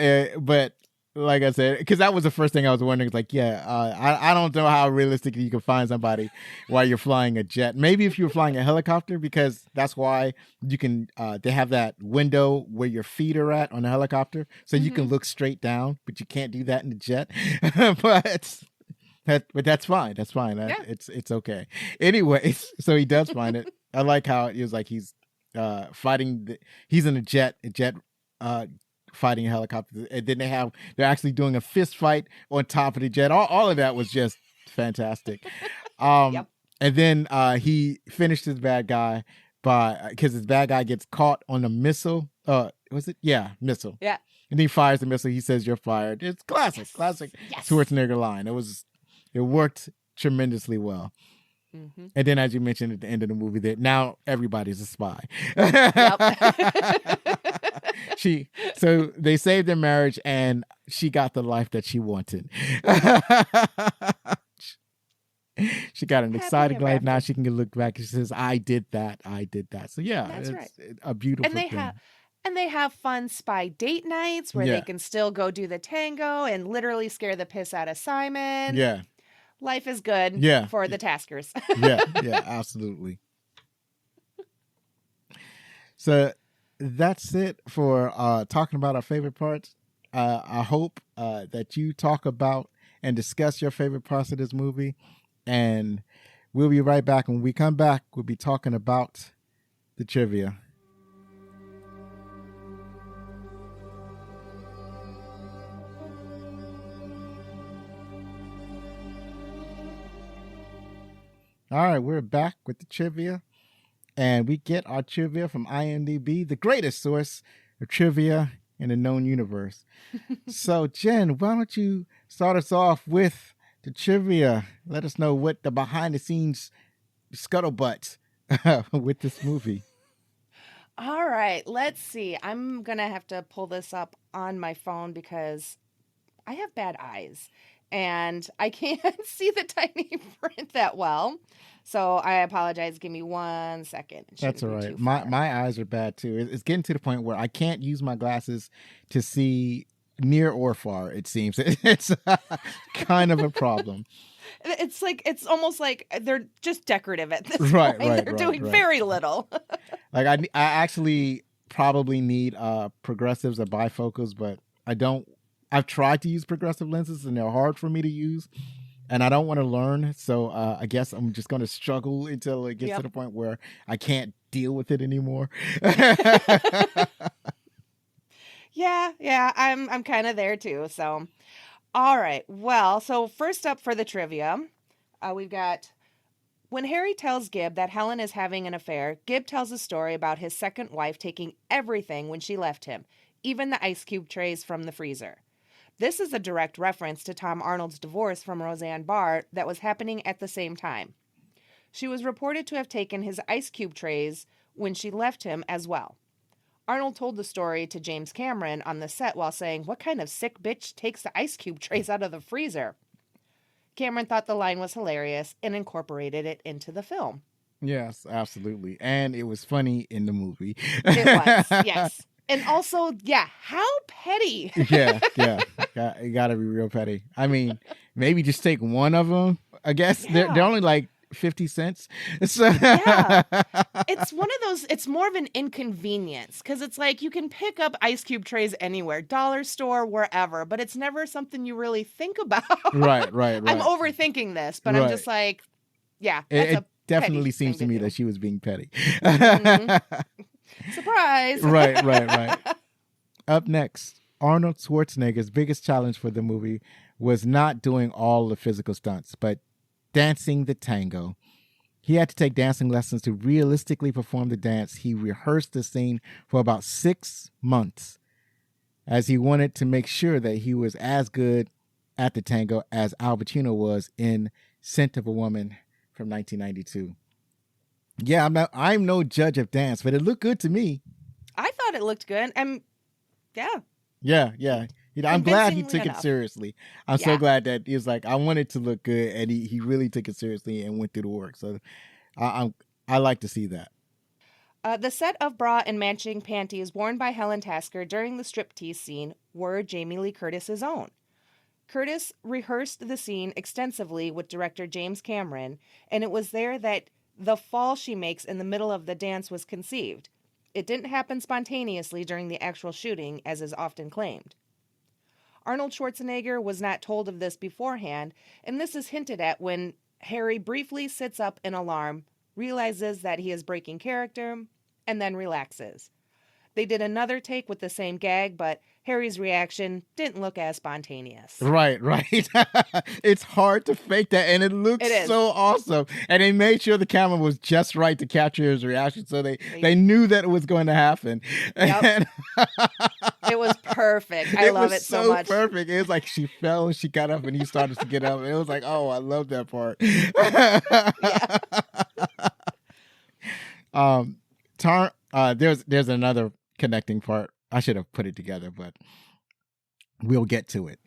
A: like I said, because that was the first thing I was wondering. It's like, I don't know how realistically you can find somebody while you're flying a jet. Maybe if you were flying a helicopter, because that's why you can. They have that window where your feet are at on the helicopter, so you can look straight down, but you can't do that in the jet. but that's fine. That's fine. It's okay. Anyways, so he does find it. I like how it was like he's fighting. He's in a jet. Fighting a helicopter, and then they're actually doing a fist fight on top of the jet. All of that was just fantastic. And then he finished his bad guy because his bad guy gets caught on a missile. Was it? Yeah, missile.
B: Yeah.
A: And he fires the missile. He says, "You're fired." It's classic Schwarzenegger line. It worked tremendously well. Mm-hmm. And then, as you mentioned at the end of the movie, that now everybody's a spy. So they saved their marriage, and she got the life that she wanted. She got an exciting life. Now she can look back and she says, I did that. So it's right. A beautiful thing.
B: And they have fun spy date nights where they can still go do the tango and literally scare the piss out of Simon.
A: Yeah.
B: Life is good for the taskers.
A: yeah, absolutely. So that's it for talking about our favorite parts. I hope that you talk about and discuss your favorite parts of this movie. And we'll be right back. When we come back, we'll be talking about the trivia. All right, we're back with the trivia, and we get our trivia from IMDb, the greatest source of trivia in the known universe. So, Jen, why don't you start us off with the trivia? Let us know what the behind-the-scenes scuttlebutt with this movie.
B: All right, let's see. I'm going to have to pull this up on my phone because I have bad eyes. And I can't see the tiny print that well. So I apologize. Give me 1 second.
A: That's all right. My eyes are bad too. It's getting to the point where I can't use my glasses to see near or far, it seems. It's kind of a problem.
B: It's almost like they're just decorative at this point. They're doing very little.
A: Like I actually probably need progressives or bifocals, but I don't. I've tried to use progressive lenses and they're hard for me to use, and I don't want to learn. So I guess I'm just going to struggle until it gets to the point where I can't deal with it anymore. Yeah, I'm kind of there too. So, all right. Well, so first up for the trivia, we've got when Harry tells Gib that Helen is having an affair, Gib tells a story about his second wife taking everything when she left him, even the ice cube trays from the freezer. This is a direct reference to Tom Arnold's divorce from Roseanne Barr that was happening at the same time. She was reported to have taken his ice cube trays when she left him as well. Arnold told the story to James Cameron on the set while saying, "What kind of sick bitch takes the ice cube trays out of the freezer?" Cameron thought the line was hilarious and incorporated it into the film. Yes, absolutely. And it was funny in the movie.
B: It was, yes. And also, how petty.
A: Yeah. You gotta be real petty. I mean, maybe just take one of them. I guess they're only like 50 cents. So
B: it's one of those, it's more of an inconvenience because it's like you can pick up ice cube trays anywhere, dollar store, wherever, but it's never something you really think about.
A: Right.
B: I'm overthinking this, but I'm just like,
A: it definitely seems to me that she was being petty.
B: Mm-hmm. Surprise.
A: Right. Up next, Arnold Schwarzenegger's biggest challenge for the movie was not doing all the physical stunts, but dancing the tango. He had to take dancing lessons to realistically perform the dance. He rehearsed the scene for about 6 months as he wanted to make sure that he was as good at the tango as Al Pacino was in Scent of a Woman from 1992. Yeah, I'm no judge of dance, but it looked good to me.
B: I thought it looked good.
A: Yeah. I'm glad he took it seriously. I'm so glad that he was like, I want it to look good, and he really took it seriously and went through the work. So I like to see that.
B: The set of bra and matching panties worn by Helen Tasker during the striptease scene were Jamie Lee Curtis's own. Curtis rehearsed the scene extensively with director James Cameron, and it was there that the fall she makes in the middle of the dance was conceived. It didn't happen spontaneously during the actual shooting, as is often claimed. Arnold Schwarzenegger was not told of this beforehand, and this is hinted at when Harry briefly sits up in alarm, realizes that he is breaking character, and then relaxes. They did another take with the same gag, but Harry's reaction didn't look as spontaneous.
A: Right. It's hard to fake that, and it looks so awesome. And they made sure the camera was just right to capture his reaction, so they knew that it was going to happen.
B: Yep.
A: And
B: it was perfect. I love it so much.
A: Perfect. It was like she fell and she got up and he started to get up. It was like, oh, I love that part. There's another connecting part. I should have put it together, but we'll get to it.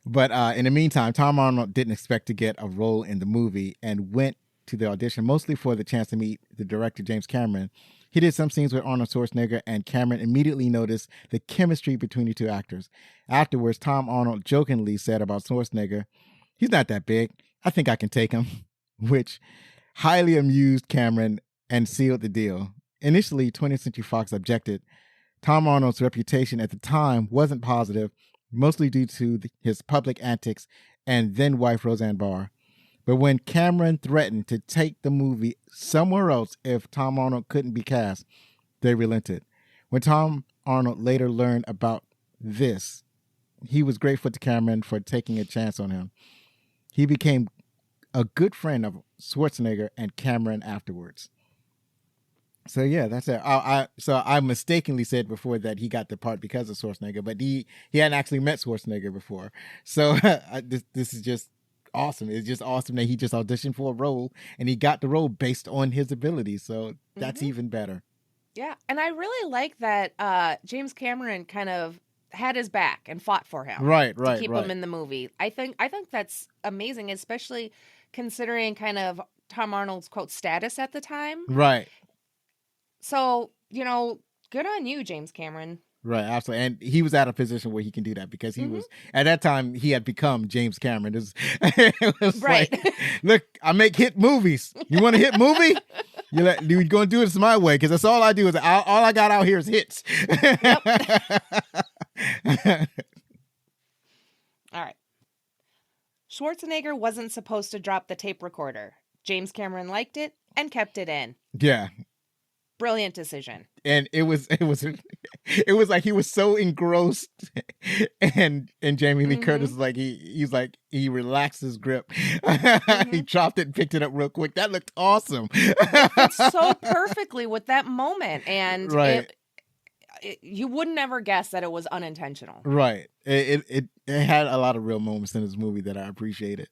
A: But in the meantime, Tom Arnold didn't expect to get a role in the movie and went to the audition mostly for the chance to meet the director, James Cameron. He did some scenes with Arnold Schwarzenegger, and Cameron immediately noticed the chemistry between the two actors. Afterwards, Tom Arnold jokingly said about Schwarzenegger, "He's not that big. I think I can take him," which highly amused Cameron and sealed the deal. Initially, 20th Century Fox objected. Tom Arnold's reputation at the time wasn't positive, mostly due to his public antics and then-wife Roseanne Barr. But when Cameron threatened to take the movie somewhere else if Tom Arnold couldn't be cast, they relented. When Tom Arnold later learned about this, he was grateful to Cameron for taking a chance on him. He became a good friend of Schwarzenegger and Cameron afterwards. So yeah, that's it. I mistakenly said before that he got the part because of Schwarzenegger, but he hadn't actually met Schwarzenegger before. So this is just awesome. It's just awesome that he just auditioned for a role and he got the role based on his abilities. So that's even better. Yeah,
B: and I really like that James Cameron kind of had his back and fought for him.
A: Right.
B: To keep him in the movie. I think that's amazing, especially considering kind of Tom Arnold's quote status at the time.
A: Right.
B: So, good on you, James Cameron.
A: Right, absolutely. And he was at a position where he can do that because he was, at that time, he had become James Cameron. It was
B: right.
A: Like, look, I make hit movies. You want a hit movie? You're going to do this my way because that's all I do. All I got out here is hits.
B: Yep. All right. Schwarzenegger wasn't supposed to drop the tape recorder. James Cameron liked it and kept it in.
A: Yeah.
B: Brilliant decision.
A: And it was like he was so engrossed, and Jamie Lee Curtis was like he relaxed his grip. He dropped it and picked it up real quick. That looked awesome.
B: It fits so perfectly with that moment, and
A: right.
B: You would never guess that it was unintentional.
A: Right. It had a lot of real moments in this movie that I appreciated.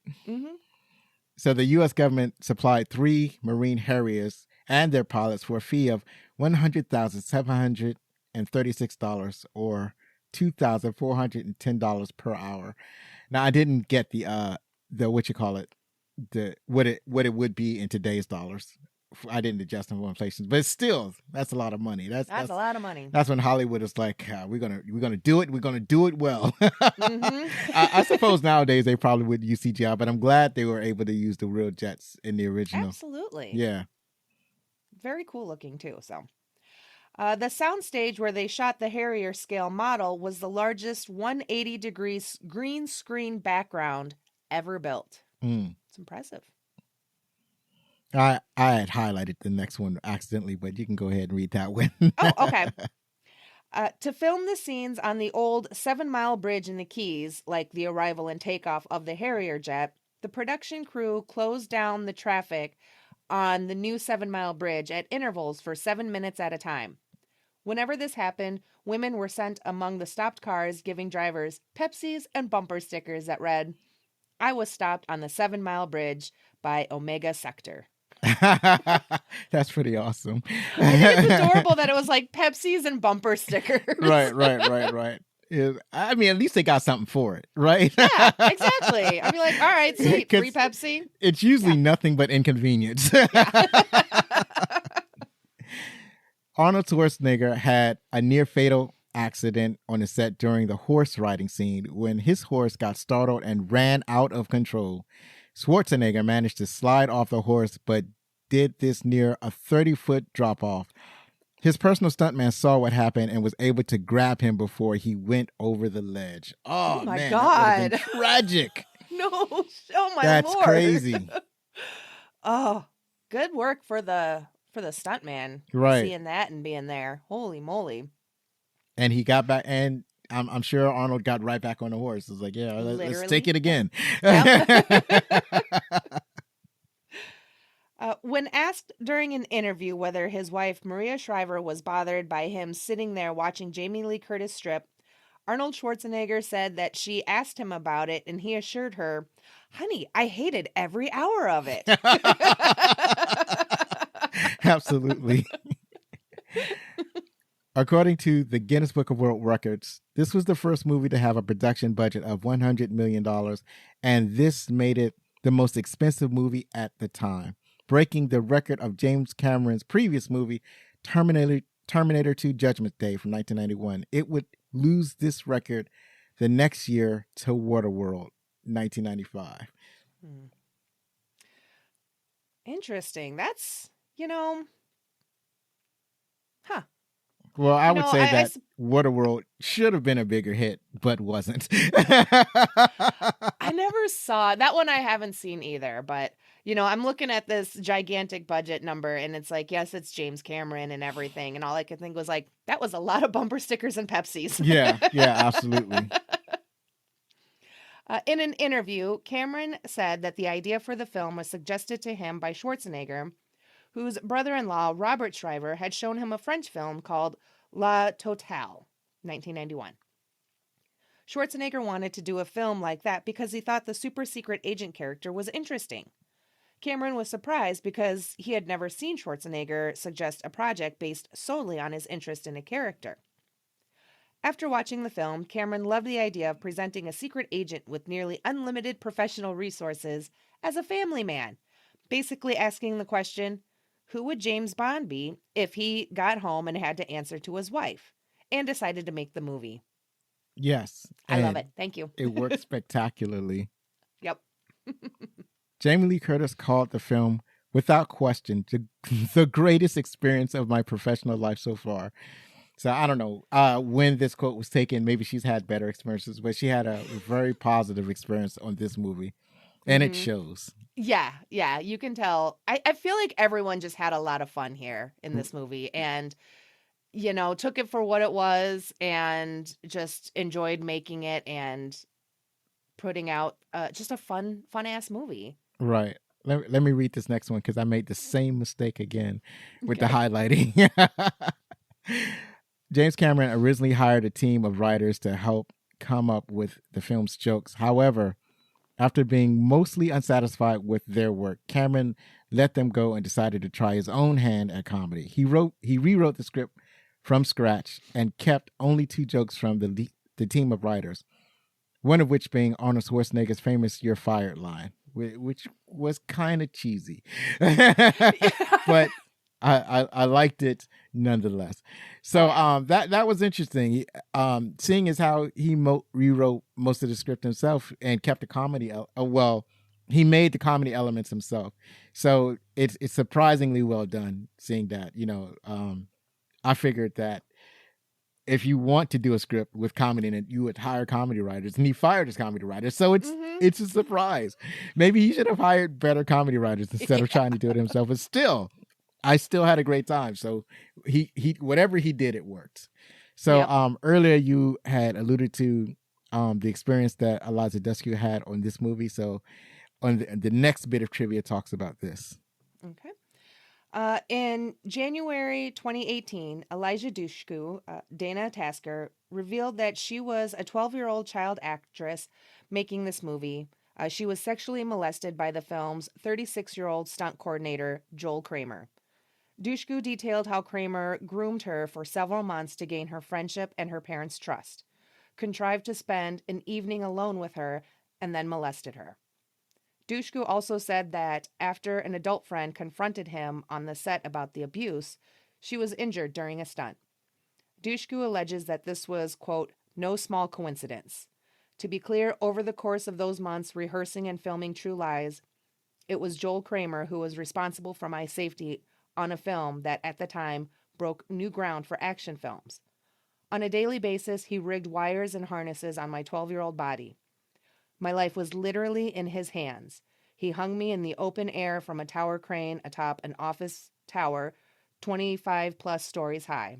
A: So the U.S. government supplied 3 Marine Harriers and their pilots for a fee of $100,736 or $2,410 per hour. Now I didn't get the what it would be in today's dollars. I didn't adjust them for inflation, but still, that's a lot of money. That's
B: a lot of money.
A: That's when Hollywood is like, we're gonna do it. We're gonna do it well. I suppose nowadays they probably would use CGI, but I'm glad they were able to use the real jets in the original.
B: Absolutely.
A: Yeah.
B: Very cool looking too. So, the soundstage where they shot the Harrier scale model was the largest 180 degrees green screen background ever built. It's impressive.
A: I had highlighted the next one accidentally, but you can go ahead and read that one.
B: Oh, okay. To film the scenes on the old 7 Mile Bridge in the Keys, like the arrival and takeoff of the Harrier jet, the production crew closed down the traffic on the new 7 Mile Bridge at intervals for 7 minutes at a time. Whenever this happened, women were sent among the stopped cars, giving drivers Pepsis and bumper stickers that read, "I was stopped on the 7 Mile Bridge by Omega Sector."
A: That's pretty awesome.
B: I think it's adorable that it was like Pepsis and bumper stickers.
A: Right. I mean, at least they got something for it, right?
B: Yeah, exactly. I'd be like, all right, sweet, free Pepsi.
A: It's usually nothing but inconvenience. Arnold Schwarzenegger had a near fatal accident on the set during the horse riding scene when his horse got startled and ran out of control. Schwarzenegger managed to slide off the horse, but did this near a 30-foot drop off. His personal stuntman saw what happened and was able to grab him before he went over the ledge.
B: Oh
A: Oh,
B: my
A: man, that would have
B: God.
A: been tragic.
B: No, oh my
A: That's
B: Lord.
A: crazy.
B: Oh, good work for the stuntman.
A: Right.
B: Seeing that and being there. Holy moly.
A: And he got back, and I'm sure Arnold got right back on the horse. It was like, yeah, let's
B: Literally.
A: take it again.
B: When asked during an interview whether his wife, Maria Shriver, was bothered by him sitting there watching Jamie Lee Curtis strip, Arnold Schwarzenegger said that she asked him about it, and he assured her, "Honey, I hated every hour of it."
A: Absolutely. According to the Guinness Book of World Records, this was the first movie to have a production budget of $100 million, and this made it the most expensive movie at the time, breaking the record of James Cameron's previous movie, Terminator 2 Judgment Day from 1991. It would lose this record the next year to Waterworld, 1995.
B: Interesting. That's, huh.
A: Well, I would say that
B: I
A: Waterworld should have been a bigger hit, but wasn't.
B: I never saw that one. I haven't seen either, but I'm looking at this gigantic budget number and it's like, yes, it's James Cameron and everything. And all I could think was like, that was a lot of bumper stickers and Pepsis.
A: Yeah, absolutely.
B: In an interview, Cameron said that the idea for the film was suggested to him by Schwarzenegger, whose brother-in-law, Robert Shriver, had shown him a French film called La Totale, 1991. Schwarzenegger wanted to do a film like that because he thought the super-secret agent character was interesting. Cameron was surprised because he had never seen Schwarzenegger suggest a project based solely on his interest in a character. After watching the film, Cameron loved the idea of presenting a secret agent with nearly unlimited professional resources as a family man, basically asking the question, who would James Bond be if he got home and had to answer to his wife, and decided to make the movie.
A: Yes.
B: I love it. Thank you.
A: It worked spectacularly.
B: Yep.
A: Jamie Lee Curtis called the film, without question, the greatest experience of my professional life so far. So I don't know when this quote was taken. Maybe she's had better experiences, but she had a very positive experience on this movie. And it shows.
B: Yeah, you can tell. I feel like everyone just had a lot of fun here in this movie and, took it for what it was and just enjoyed making it and putting out just a fun-ass movie.
A: Right. Let me read this next one because I made the same mistake again with the highlighting. James Cameron originally hired a team of writers to help come up with the film's jokes. However, after being mostly unsatisfied with their work, Cameron let them go and decided to try his own hand at comedy. He rewrote the script from scratch and kept only 2 jokes from the team of writers, one of which being Arnold Schwarzenegger's famous "You're fired" line, which was kind of cheesy. But I liked it nonetheless. So that was interesting. Seeing as how he rewrote most of the script himself and kept the comedy. He made the comedy elements himself. So it's surprisingly well done. Seeing that, I figured that if you want to do a script with comedy in it, you would hire comedy writers, and he fired his comedy writers. So it's a surprise. Maybe he should have hired better comedy writers instead of trying to do it himself. But still, I still had a great time. So he whatever he did, it worked. So earlier you had alluded to the experience that Eliza Dushku had on this movie. So on the next bit of trivia talks about this.
B: Okay. In January 2018, Elijah Dushku, Dana Tasker, revealed that she was a 12-year-old child actress making this movie. She was sexually molested by the film's 36-year-old stunt coordinator, Joel Kramer. Dushku detailed how Kramer groomed her for several months to gain her friendship and her parents' trust, contrived to spend an evening alone with her, and then molested her. Dushku also said that after an adult friend confronted him on the set about the abuse, She was injured during a stunt. Dushku alleges that this was, quote, no small coincidence. To be clear, over the course of those months rehearsing and filming True Lies, it was Joel Kramer who was responsible for my safety on a film that, at the time, broke new ground for action films. On a daily basis, he rigged wires and harnesses on my 12-year-old body. My life was literally in his hands. He hung me in the open air from a tower crane atop an office tower 25-plus stories high.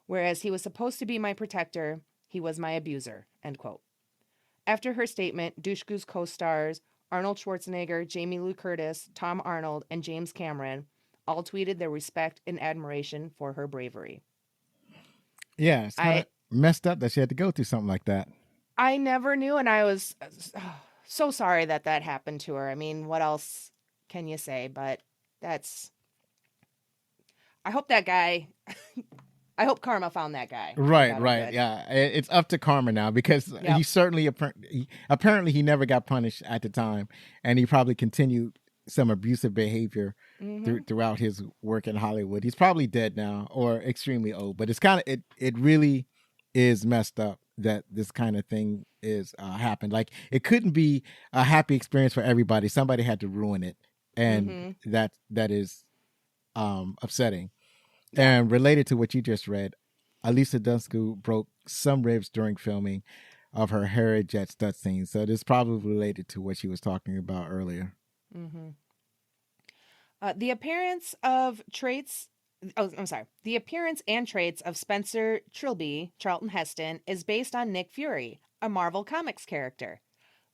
B: Whereas he was supposed to be my protector, he was my abuser, end quote. After her statement, Dushku's co-stars Arnold Schwarzenegger, Jamie Lee Curtis, Tom Arnold, and James Cameron all tweeted their respect and admiration for her bravery.
A: Yeah, it's kind of messed up that she had to go through something like that.
B: I never knew, and I was so sorry that happened to her. I mean, what else can you say? But that's... I hope that guy... I hope Karma found that guy.
A: Right. Yeah, it's up to Karma now because he certainly apparently he never got punished at the time, and he probably continued some abusive behavior throughout his work in Hollywood. He's probably dead now or extremely old, but it's kind of it really is messed up that this kind of thing is happened. Like, it couldn't be a happy experience for everybody. Somebody had to ruin it, and that is upsetting. And related to what you just read, Elisa Dushku broke some ribs during filming of her Harrier jet stunt scene. So this is probably related to what she was talking about earlier.
B: The appearance and traits of Spencer Trilby, Charlton Heston, is based on Nick Fury, a Marvel Comics character.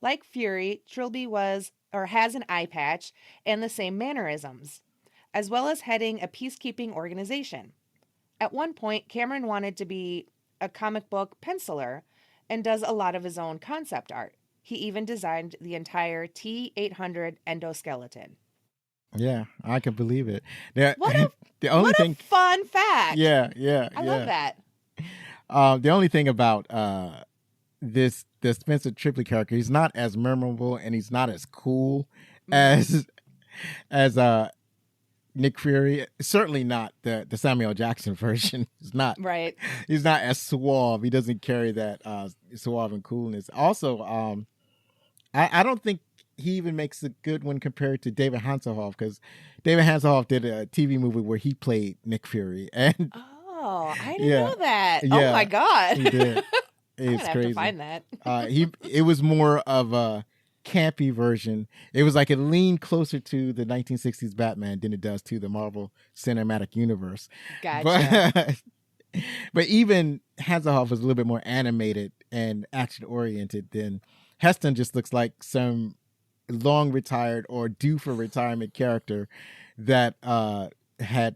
B: Like Fury, Trilby has an eye patch and the same mannerisms, as well as heading a peacekeeping organization. At one point, Cameron wanted to be a comic book penciler and does a lot of his own concept art. He even designed the entire T-800 endoskeleton.
A: Yeah, I can believe it.
B: What a fun fact.
A: Yeah.
B: I love that.
A: The only thing about the Spencer Trilby character, he's not as memorable and he's not as cool as Nick Fury. Certainly not the Samuel Jackson version. He's not
B: right.
A: He's not as suave. He doesn't carry that suave and coolness. Also, I don't think he even makes a good one compared to David Hasselhoff, because David Hasselhoff did a TV movie where he played Nick Fury, and
B: I didn't know that. Oh my god,
A: he did.
B: It's crazy. Have to find that.
A: It was more of a campy version. It was like it leaned closer to the 1960s Batman than it does to the Marvel Cinematic Universe.
B: Gotcha.
A: But even Hasselhoff was a little bit more animated and action oriented than Heston. Just looks like some long retired or due for retirement character that had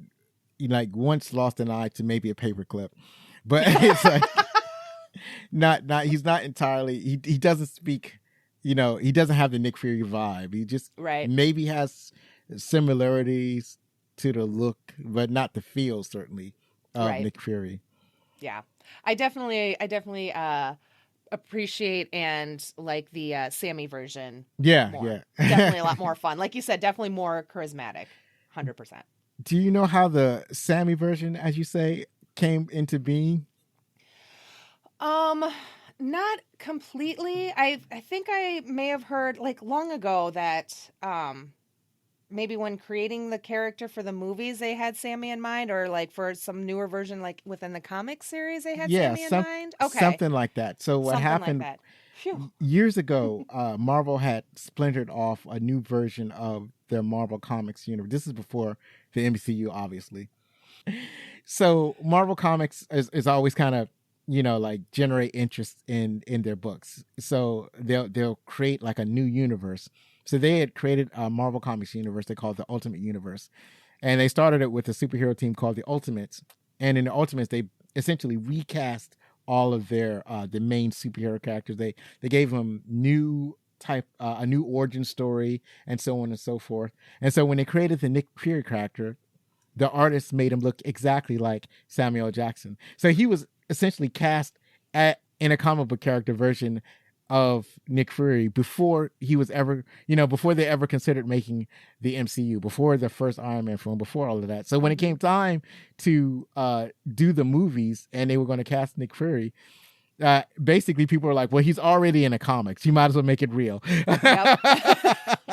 A: once lost an eye to maybe a paperclip. But it's like not he's not entirely, he doesn't speak, he doesn't have the Nick Fury vibe. He just maybe has similarities to the look, but not the feel, certainly, of Nick Fury.
B: Yeah. I definitely appreciate and like the Sammy version.
A: Yeah.
B: Definitely a lot more fun. Like you said, definitely more charismatic. 100%.
A: Do you know how the Sammy version, as you say, came into being?
B: Not completely. I think I may have heard long ago that maybe when creating the character for the movies they had Sammy in mind, or for some newer version within the comic series they had Sammy in mind. Okay.
A: Something like that. So what happened years ago, Marvel had splintered off a new version of their Marvel Comics universe. This is before the MCU, obviously. So Marvel Comics is always kind of generate interest in their books. So they'll create a new universe. So they had created a Marvel Comics universe they called the Ultimate Universe. And they started it with a superhero team called the Ultimates. And in the Ultimates, they essentially recast all of their the main superhero characters. They gave them a new origin story and so on and so forth. And so when they created the Nick Fury character, the artist made him look exactly like Samuel Jackson. So he was essentially cast in a comic book character version of Nick Fury before he was ever, before they ever considered making the MCU, before the first Iron Man film, before all of that. So when it came time to do the movies and they were going to cast Nick Fury, basically people were like, well, he's already in the comics. You might as well make it real.
B: Yep.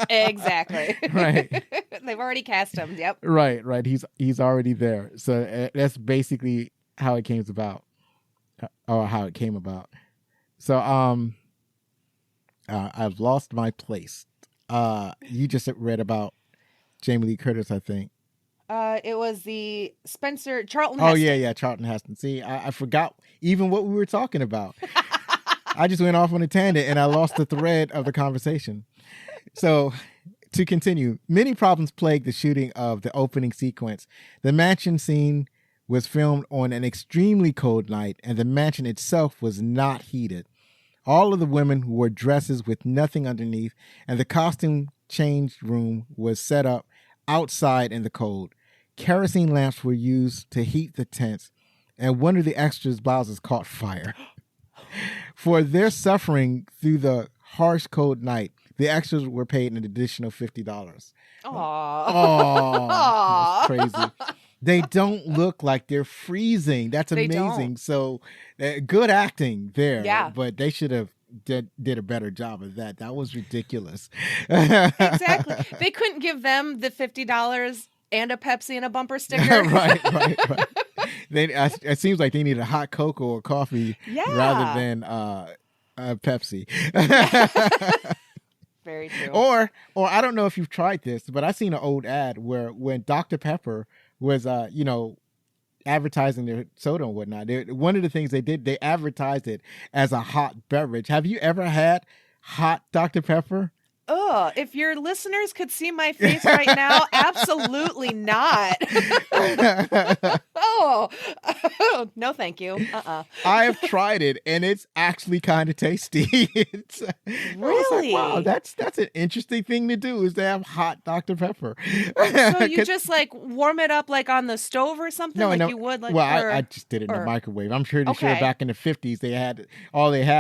B: Exactly.
A: Right.
B: They've already cast him. Yep.
A: Right. He's already there. So that's basically how it came about. So I've lost my place. You just read about Jamie Lee Curtis, I think.
B: It was the Charlton Heston.
A: Yeah, Charlton Heston. See, I forgot even what we were talking about. I just went off on a tangent and I lost the thread of the conversation. So, to continue, many problems plagued the shooting of the opening sequence. The mansion scene was filmed on an extremely cold night, and the mansion itself was not heated. All of the women wore dresses with nothing underneath, and the costume change room was set up outside in the cold. Kerosene lamps were used to heat the tents, and one of the extras' blouses caught fire. For their suffering through the harsh, cold night, the extras were paid an additional $50.
B: Aww.
A: That's crazy. They don't look like they're freezing. That's amazing. So good acting there.
B: Yeah.
A: But they should have did a better job of that. That was ridiculous.
B: Exactly. They couldn't give them the $50 and a Pepsi and a bumper sticker.
A: Right. It seems like they need a hot cocoa or coffee rather than Pepsi.
B: Very true.
A: Or I don't know if you've tried this, but I've seen an old ad where when Dr. Pepper was, advertising their soda and whatnot. One of the things they did, they advertised it as a hot beverage. Have you ever had hot Dr. Pepper?
B: Oh, if your listeners could see my face right now, absolutely not. Oh, no, thank you.
A: I have tried it, and it's actually kind of tasty.
B: Really?
A: Like, wow, that's an interesting thing to do, is to have hot Dr. Pepper.
B: So you just like warm it up like on the stove or something, you would like.
A: Well, I just did it in the microwave. I'm sure back in the 50s they had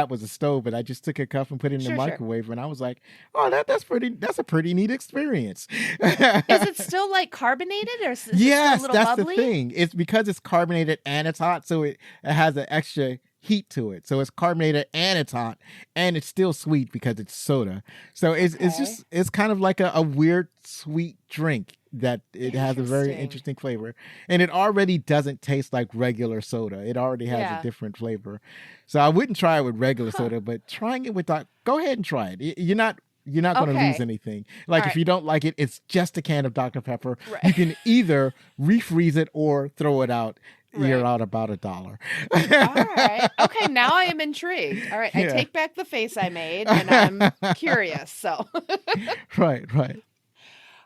A: was a stove, but I just took a cup and put it in the microwave, and I was like, oh, that's a pretty neat experience.
B: Is it still like carbonated, or is it still a little
A: that's
B: bubbly?
A: The thing. It's because it's carbonated and it's hot, so it has an extra heat to it. So it's carbonated and it's hot, and it's still sweet because it's soda. So it's kind of like a weird sweet drink that it has a very interesting flavor, and it already doesn't taste like regular soda. It already has a different flavor. So I wouldn't try it with regular soda, but trying it with go ahead and try it. You're not going to lose anything. Like if you don't like it, it's just a can of Dr. Pepper. Right. You can either refreeze it or throw it out. Right. You're out about $1.
B: All right. Okay, now I am intrigued. All right, I take back the face I made, and I'm curious. So.
A: Right.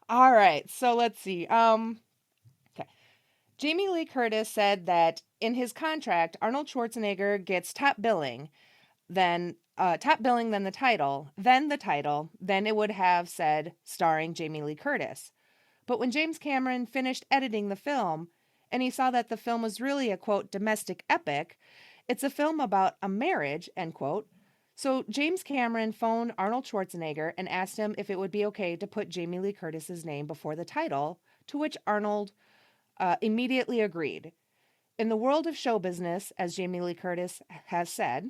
B: All right. So let's see. Okay. Jamie Lee Curtis said that in his contract, Arnold Schwarzenegger gets top billing, then the title, then it would have said starring Jamie Lee Curtis. But when James Cameron finished editing the film and he saw that the film was really a, quote, domestic epic, it's a film about a marriage, end quote. So James Cameron phoned Arnold Schwarzenegger and asked him if it would be okay to put Jamie Lee Curtis's name before the title, to which Arnold immediately agreed. In the world of show business, as Jamie Lee Curtis has said,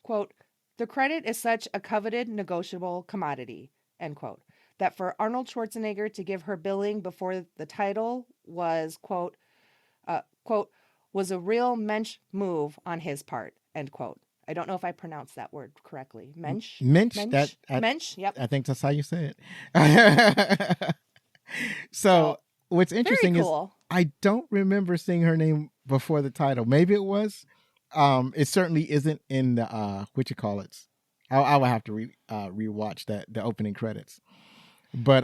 B: quote, the credit is such a coveted, negotiable commodity, end quote, that for Arnold Schwarzenegger to give her billing before the title was, quote, was a real mensch move on his part, end quote. I don't know if I pronounced that word correctly. Mensch?
A: Mensch?
B: Mensch, yep.
A: I think that's how you say it. So what's interesting is I don't remember seeing her name before the title. Maybe it was. It certainly isn't in the I will have to rewatch the opening credits. But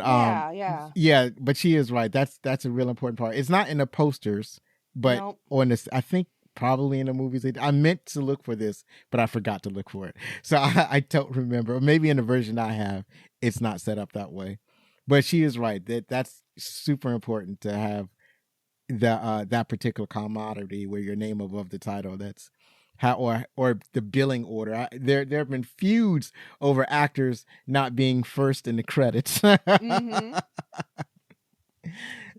A: but she is right. That's a real important part. It's not in the posters, but on this, I think probably in the movies. I meant to look for this, but I forgot to look for it. So I don't remember. Maybe in the version I have, it's not set up that way. But she is right. That's super important to have that particular commodity where your name above the title. how or the billing order. There have been feuds over actors not being first in the credits.
B: Mm-hmm.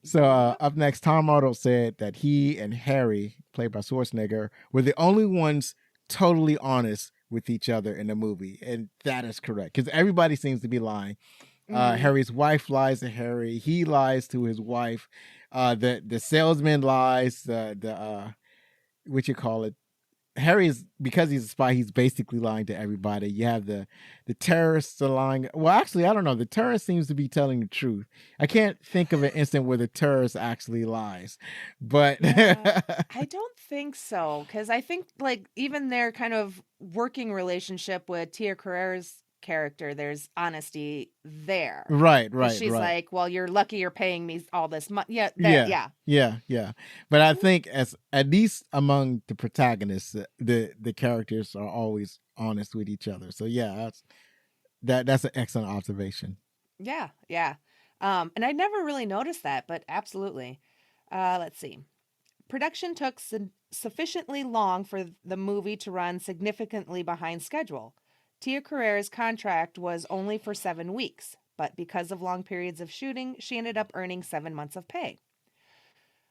A: So
B: Yep.
A: up next, Tom Arnold said that he and Harry, played by Schwarzenegger, were the only ones totally honest with each other in the movie, and that is correct because everybody seems to be lying.
B: Mm-hmm.
A: Harry's wife lies to Harry. He lies to his wife. The salesman lies. The what you call it? Harry's, because he's a spy, he's basically lying to everybody. You have the terrorists are lying. Well, actually, I don't know. The terrorist seems to be telling the truth. I can't think of an instant where the terrorist actually lies, but
B: Yeah, I don't think so because I think like even their kind of working relationship with Tia Carrere's character, there's honesty there
A: right,
B: because
A: right,
B: she's
A: right.
B: like, "Well, you're lucky you're paying me all this money." Yeah, there,
A: Yeah,
B: yeah.
A: yeah. But I think as at least among the protagonists, the characters are always honest with each other. So yeah, that's an excellent observation.
B: Yeah, yeah. And I never really noticed that, but absolutely. Let's see. Production took sufficiently long for the movie to run significantly behind schedule. Tia Carrere's contract was only for 7 weeks, but because of long periods of shooting, she ended up earning 7 months of pay.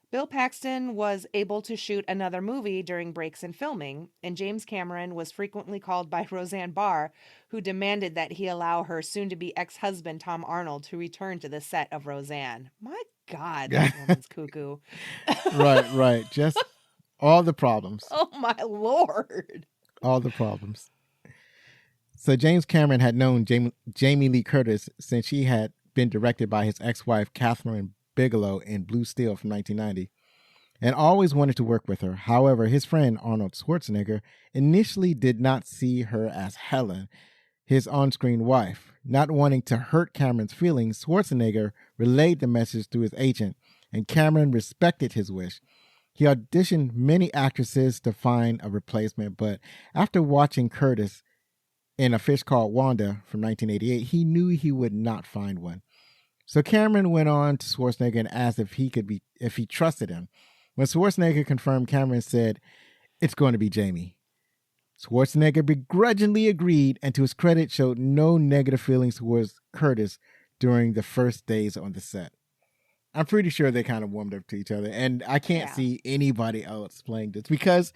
B: Bill Paxton was able to shoot another movie during breaks in filming, and James Cameron was frequently called by Roseanne Barr, who demanded that he allow her soon to be ex husband Tom Arnold to return to the set of Roseanne. My God, that woman's cuckoo.
A: Right, right. Just all the problems.
B: Oh, my Lord.
A: All the problems. So James Cameron had known Jamie Lee Curtis since she had been directed by his ex-wife Catherine Bigelow in Blue Steel from 1990, and always wanted to work with her. However, his friend Arnold Schwarzenegger initially did not see her as Helen, his on-screen wife. Not wanting to hurt Cameron's feelings, Schwarzenegger relayed the message to his agent, and Cameron respected his wish. He auditioned many actresses to find a replacement, but after watching Curtis in A Fish Called Wanda from 1988, he knew he would not find one. So Cameron went on to Schwarzenegger and asked if he trusted him. When Schwarzenegger confirmed, Cameron said, "It's going to be Jamie." Schwarzenegger begrudgingly agreed, and to his credit, showed no negative feelings towards Curtis during the first days on the set. I'm pretty sure they kind of warmed up to each other, and I can't
B: Yeah.
A: see anybody else playing this because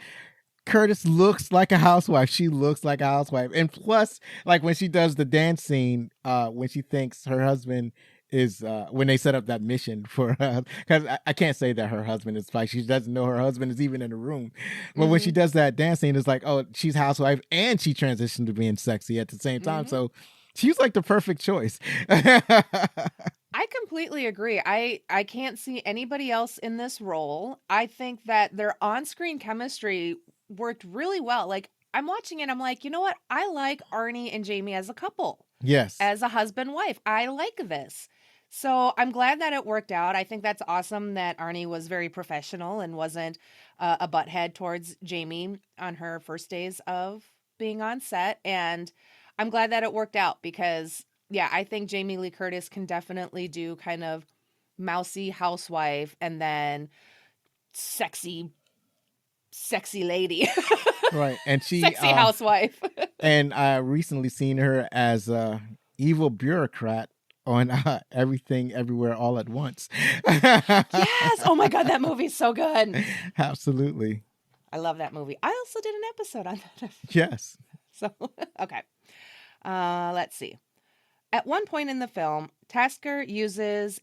A: Curtis looks like a housewife. She looks like a housewife. And plus, like when she does the dance scene, when she thinks her husband is, when they set up that mission for her, because I can't say that her husband is like, she doesn't know her husband is even in the room. But when she
B: Mm-hmm.
A: does that dance scene, it's like, oh, she's housewife and she transitioned to being sexy at the same time.
B: Mm-hmm.
A: So she's like the perfect choice.
B: I completely agree. I can't see anybody else in this role. I think that their on-screen chemistry worked really well. Like I'm watching it, I'm like, you know what? I like Arnie and Jamie as a couple,
A: Yes.
B: as a husband wife. I like this. So I'm glad that it worked out. I think that's awesome that Arnie was very professional and wasn't a butthead towards Jamie on her first days of being on set. And I'm glad that it worked out because, yeah, I think Jamie Lee Curtis can definitely do kind of mousy housewife and then sexy, sexy lady,
A: Right. And she,
B: sexy housewife.
A: and I recently seen her as a evil bureaucrat on Everything Everywhere All at Once.
B: Yes. Oh my God, that movie's so good.
A: Absolutely.
B: I love that movie. I also did an episode on that.
A: Yes.
B: So, okay. Let's see. At one point in the film, Tasker uses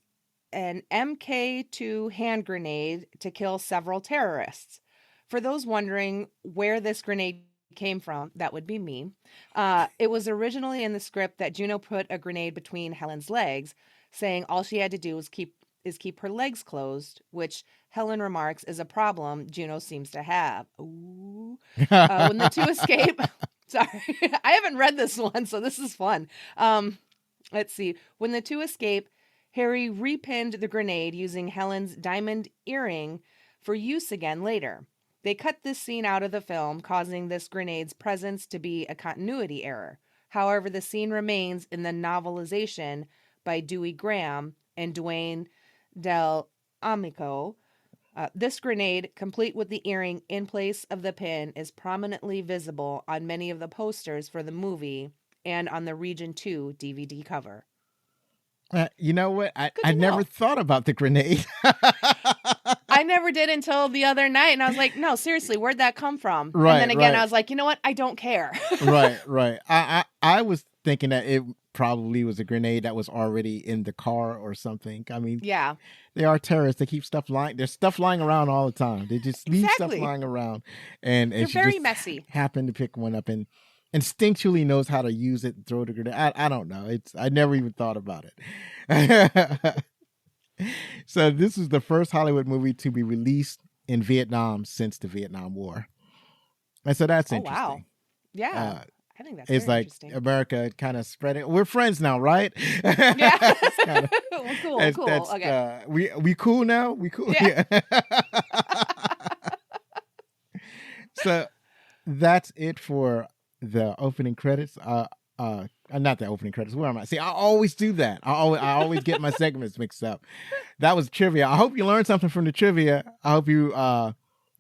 B: an MK2 hand grenade to kill several terrorists. For those wondering where this grenade came from, that would be me. It was originally in the script that Juno put a grenade between Helen's legs, saying all she had to do was keep her legs closed, which Helen remarks is a problem Juno seems to have. Ooh. When the two escape, sorry, I haven't read this one, so this is fun. Let's see. When the two escape, Harry repinned the grenade using Helen's diamond earring for use again later. They cut this scene out of the film, causing this grenade's presence to be a continuity error. However, the scene remains in the novelization by Dewey Graham and Dwayne Del Amico. This grenade, complete with the earring in place of the pin, is prominently visible on many of the posters for the movie and on the Region 2 DVD cover.
A: You know what?
B: Good
A: I
B: to
A: never
B: know.
A: thought about the grenade.
B: I never did until the other night, and I was like, no, seriously, where'd that come from?
A: Right,
B: and then again,
A: right.
B: I was like, you know what? I don't care.
A: Right. I was thinking that it probably was a grenade that was already in the car or something. I mean,
B: Yeah,
A: they are terrorists. They keep stuff lying. There's stuff lying around all the time. They just leave stuff
B: exactly.
A: lying around, and
B: They're
A: she
B: very
A: just
B: messy.
A: happened to pick one up and instinctually knows how to use it and throw the grenade. I don't know. I never even thought about it. So this is the first Hollywood movie to be released in Vietnam since the Vietnam War, and so that's
B: Oh,
A: interesting.
B: wow. Yeah,
A: Uh,
B: I think that's
A: it's
B: very
A: like
B: interesting.
A: America kind of spreading. We're friends now, right?
B: Yeah.
A: It's kinda-
B: Well, cool. Okay.
A: we cool now. We cool.
B: Yeah.
A: So that's it for the opening credits. Not the opening credits. Where am I? See, I always do that. I always get my segments mixed up. That was trivia. I hope you learned something from the trivia. I hope you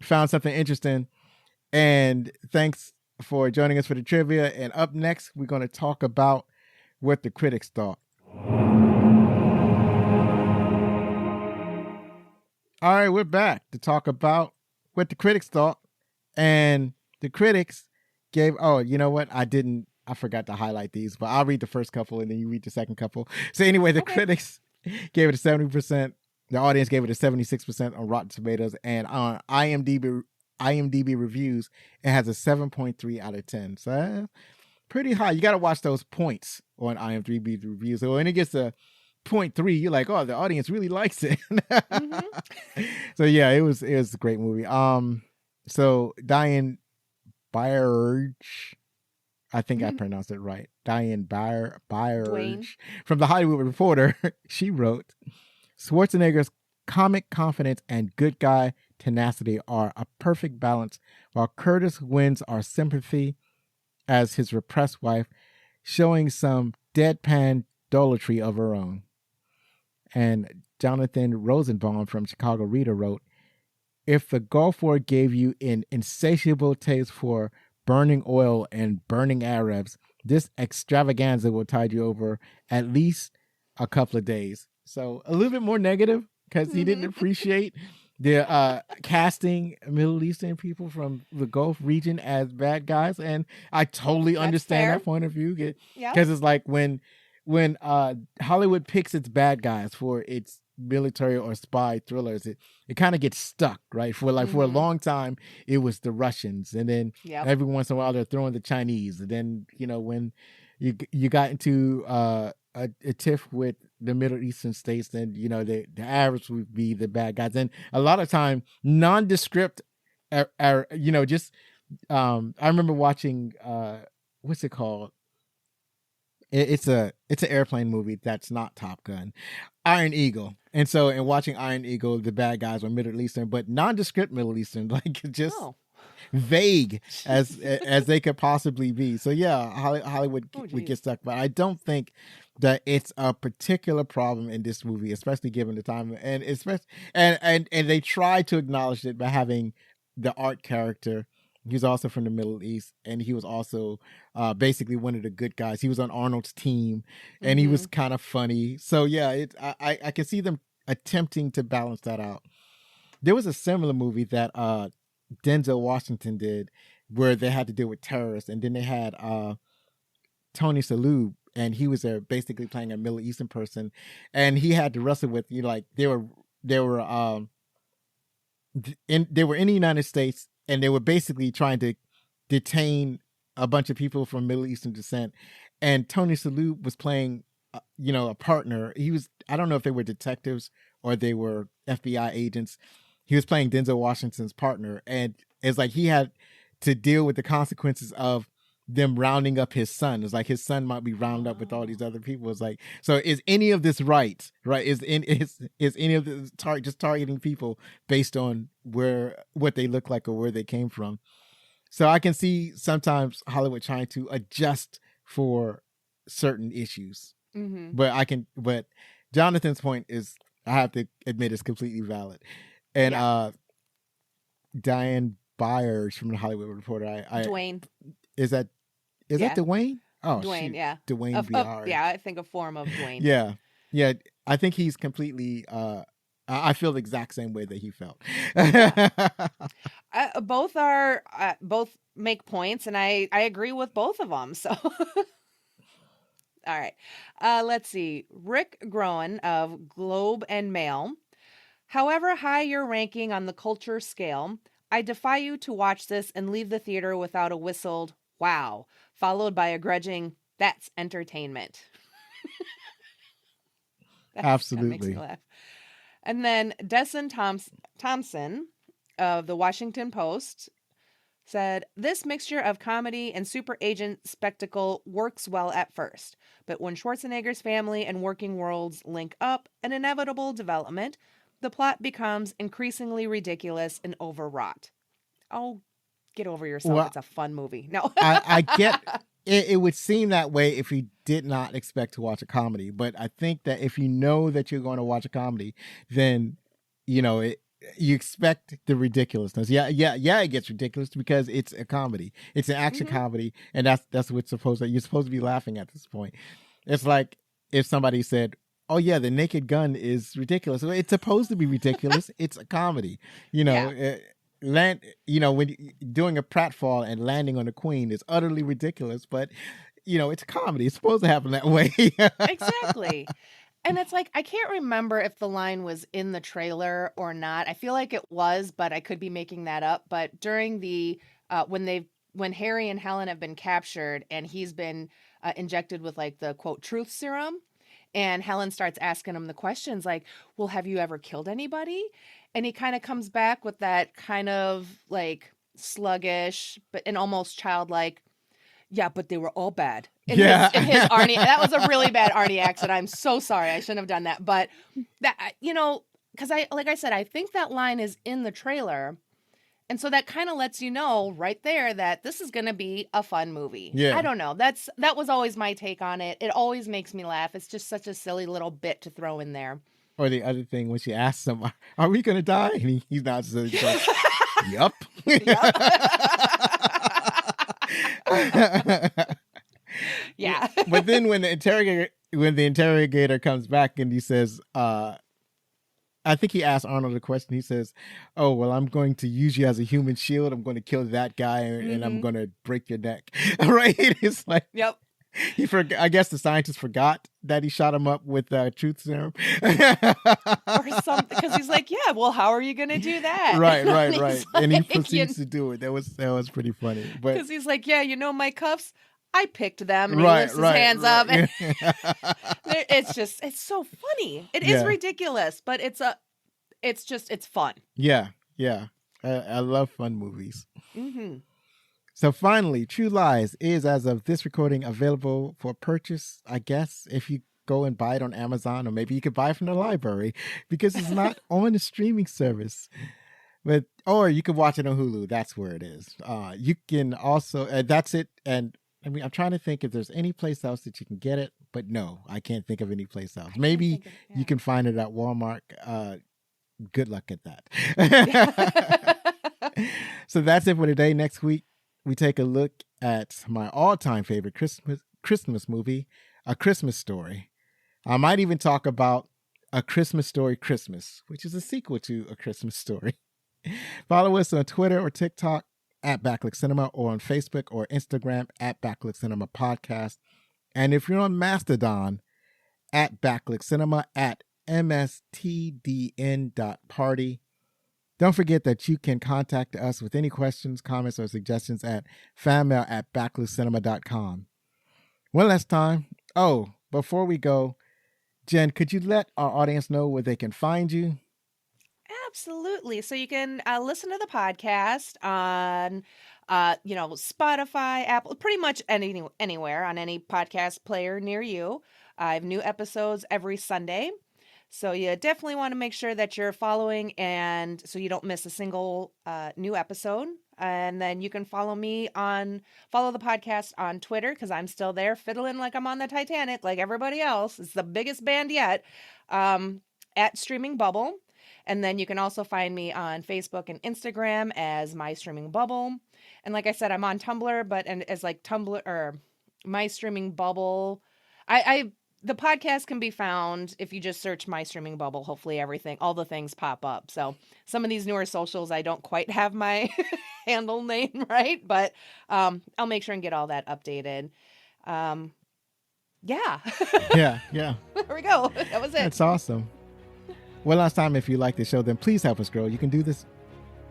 A: found something interesting. And thanks for joining us for the trivia. And up next, we're going to talk about what the critics thought. All right, we're back to talk about what the critics thought. And the critics gave, oh, you know what? I forgot to highlight these, but I'll read the first couple and then you read the second couple. So anyway, the critics gave it a 70%. The audience gave it a 76% on Rotten Tomatoes. And on IMDb reviews, it has a 7.3 out of 10. So that's pretty high. You got to watch those points on IMDb reviews. So when it gets to 0.3, you're like, oh, the audience really likes it. So yeah, it was a great movie. So Diane Byerge, I think I pronounced it right. Diane Byerge from The Hollywood Reporter, she wrote, Schwarzenegger's comic confidence and good guy tenacity are a perfect balance, while Curtis wins our sympathy as his repressed wife, showing some deadpan dolitry of her own. And Jonathan Rosenbaum from Chicago Reader wrote, if the Gulf War gave you an insatiable taste for burning oil and burning Arabs, this extravaganza will tide you over at least a couple of days. So a little bit more negative because he didn't appreciate the casting Middle Eastern people from the Gulf region as bad guys. And I totally understand that point of view. Because it's like when Hollywood picks its bad guys for its military or spy thrillers, it kind of gets stuck, right? For a long time, it was the Russians, and then every once in a while they're throwing the Chinese, and then when you got into a tiff with the Middle Eastern states, then the Arabs would be the bad guys, and a lot of time nondescript, just I remember watching what's it called? It's an airplane movie that's not Top Gun, Iron Eagle. And so in watching Iron Eagle, the bad guys were Middle Eastern, but nondescript Middle Eastern, like just vague as they could possibly be. So yeah, Hollywood would get stuck, but I don't think that it's a particular problem in this movie, especially given the time, and especially and they try to acknowledge it by having the art character. He's also from the Middle East, and he was also basically one of the good guys. He was on Arnold's team, and he was kind of funny. So yeah, I can see them attempting to balance that out. There was a similar movie that Denzel Washington did, where they had to deal with terrorists, and then they had Tony Shalhoub, and he was basically playing a Middle Eastern person, and he had to wrestle with like they were in the United States. And they were basically trying to detain a bunch of people from Middle Eastern descent. And Tony Shalhoub was playing, a partner. I don't know if they were detectives or they were FBI agents. He was playing Denzel Washington's partner. And it's like he had to deal with the consequences of them rounding up his son. It's like his son might be rounded up with all these other people. It's like, so is any of this right? Right? Is any of this just targeting people based on what they look like or where they came from? So I can see sometimes Hollywood trying to adjust for certain issues. But Jonathan's point is, I have to admit, is completely valid. And
B: Yeah.
A: Diane Byers from the Hollywood Reporter.
B: Dwayne.
A: Is that
B: Yeah.
A: Dwayne? Oh
B: Dwayne.
A: shoot,
B: Yeah.
A: Dwayne Byers.
B: Yeah. I think a form of Dwayne.
A: Yeah, yeah. I think he's completely. I feel the exact same way that he felt.
B: Yeah. Both make points, and I agree with both of them. So. All right. Let's see. Rick Groen of Globe and Mail. However high your ranking on the culture scale, I defy you to watch this and leave the theater without a whistled "wow," followed by a grudging "that's entertainment." That makes me
A: Absolutely.
B: laugh. And then Desson Thompson of the Washington Post said, "This mixture of comedy and super agent spectacle works well at first, but when Schwarzenegger's family and working worlds link up, an inevitable development, the plot becomes increasingly ridiculous and overwrought." Oh, get over yourself.
A: Well,
B: It's a fun movie. No.
A: I get it. It would seem that way if you did not expect to watch a comedy, but I think that if you know that you're going to watch a comedy, then you expect the ridiculousness. Yeah. It gets ridiculous because it's a comedy. It's an action
B: Mhm.
A: comedy, and that's what's you're supposed to be laughing at this point. It's like if somebody said, "Oh yeah, the Naked Gun is ridiculous." Well, it's supposed to be ridiculous. It's a comedy, you know.
B: Yeah.
A: When doing a pratfall and landing on the Queen is utterly ridiculous, but it's a comedy. It's supposed to happen that way.
B: Exactly. And it's like, I can't remember if the line was in the trailer or not. I feel like it was, but I could be making that up. But during the when Harry and Helen have been captured and he's been injected with like the quote truth serum, and Helen starts asking him the questions like, "Well, have you ever killed anybody?" And he kind of comes back with that kind of like sluggish but and almost childlike, "Yeah, but they were all bad."
A: Yeah.
B: In his Arnie, that was a really bad Arnie accent. I'm so sorry. I shouldn't have done that. But that, because like I said, I think that line is in the trailer. And so that kind of lets you know right there that this is going to be a fun movie.
A: Yeah.
B: I don't know. That was always my take on it. It always makes me laugh. It's just such a silly little bit to throw in there.
A: Or the other thing, when she asks him, "Are we going to die?" And he's not. So he's like, "Yup."
B: Yeah.
A: But then when the interrogator comes back and he says, I think he asked Arnold a question. He says, "Oh, well, I'm going to use you as a human shield. I'm going to kill that guy and I'm going to break your neck." Right? It's like,
B: Yep.
A: I guess the scientist forgot that he shot him up with truth serum.
B: Or something, because he's like, "Yeah, well, how are you going to do that?"
A: Right.
B: Like,
A: And he proceeds to do it. That was pretty funny. But
B: because he's like, "Yeah, my cuffs, I picked them," and he lifts his hands up, and it's so funny. It is ridiculous, but it's fun.
A: Yeah. I love fun movies.
B: Mm-hmm.
A: So finally, True Lies is, as of this recording, available for purchase, I guess, if you go and buy it on Amazon, or maybe you could buy it from the library, because it's not on the streaming service. Or you can watch it on Hulu. That's where it is. You can also, that's it. And I mean, I'm trying to think if there's any place else that you can get it, but no, I can't think of any place else. Maybe you can find it at Walmart. Good luck at that. So that's it for today. Next week, we take a look at my all-time favorite Christmas movie, A Christmas Story. I might even talk about A Christmas Story Christmas, which is a sequel to A Christmas Story. Follow us on Twitter or TikTok at Backlick Cinema, or on Facebook or Instagram at Backlick Cinema Podcast. And if you're on Mastodon, at Backlick Cinema, at mstdn.party. Don't forget that you can contact us with any questions, comments, or suggestions at fanmail@backlickcinema.com. One last time. Oh, before we go, Jen, could you let our audience know where they can find you?
B: Absolutely. So you can listen to the podcast on, Spotify, Apple, pretty much anywhere on any podcast player near you. I have new episodes every Sunday. So you definitely want to make sure that you're following, and so you don't miss a single new episode. And then you can follow the podcast on Twitter, because I'm still there fiddling like I'm on the Titanic, like everybody else. It's the biggest band yet, at Streaming Bubble. And then you can also find me on Facebook and Instagram as My Streaming Bubble. And like I said, I'm on Tumblr, but as like Tumblr or My Streaming Bubble. The podcast can be found if you just search My Streaming Bubble. Hopefully all the things pop up. So some of these newer socials, I don't quite have my handle name right, but I'll make sure and get all that updated. Yeah.
A: Yeah.
B: There we go. That was it.
A: That's awesome. Well, last time, if you like the show, then please help us grow. You can do this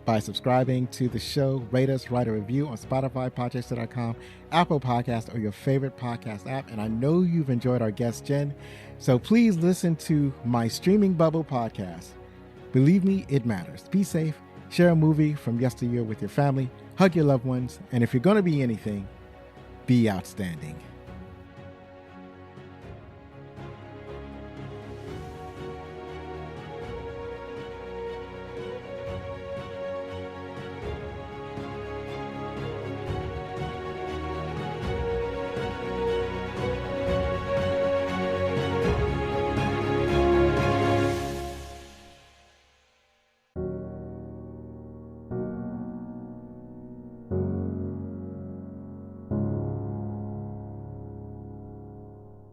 A: by subscribing to the show, rate us, write a review on Spotify, Podchaser.com, Apple Podcast, or your favorite podcast app. And I know you've enjoyed our guest, Jen. So please listen to My Streaming Bubble podcast. Believe me, it matters. Be safe. Share a movie from yesteryear with your family. Hug your loved ones. And if you're going to be anything, be outstanding.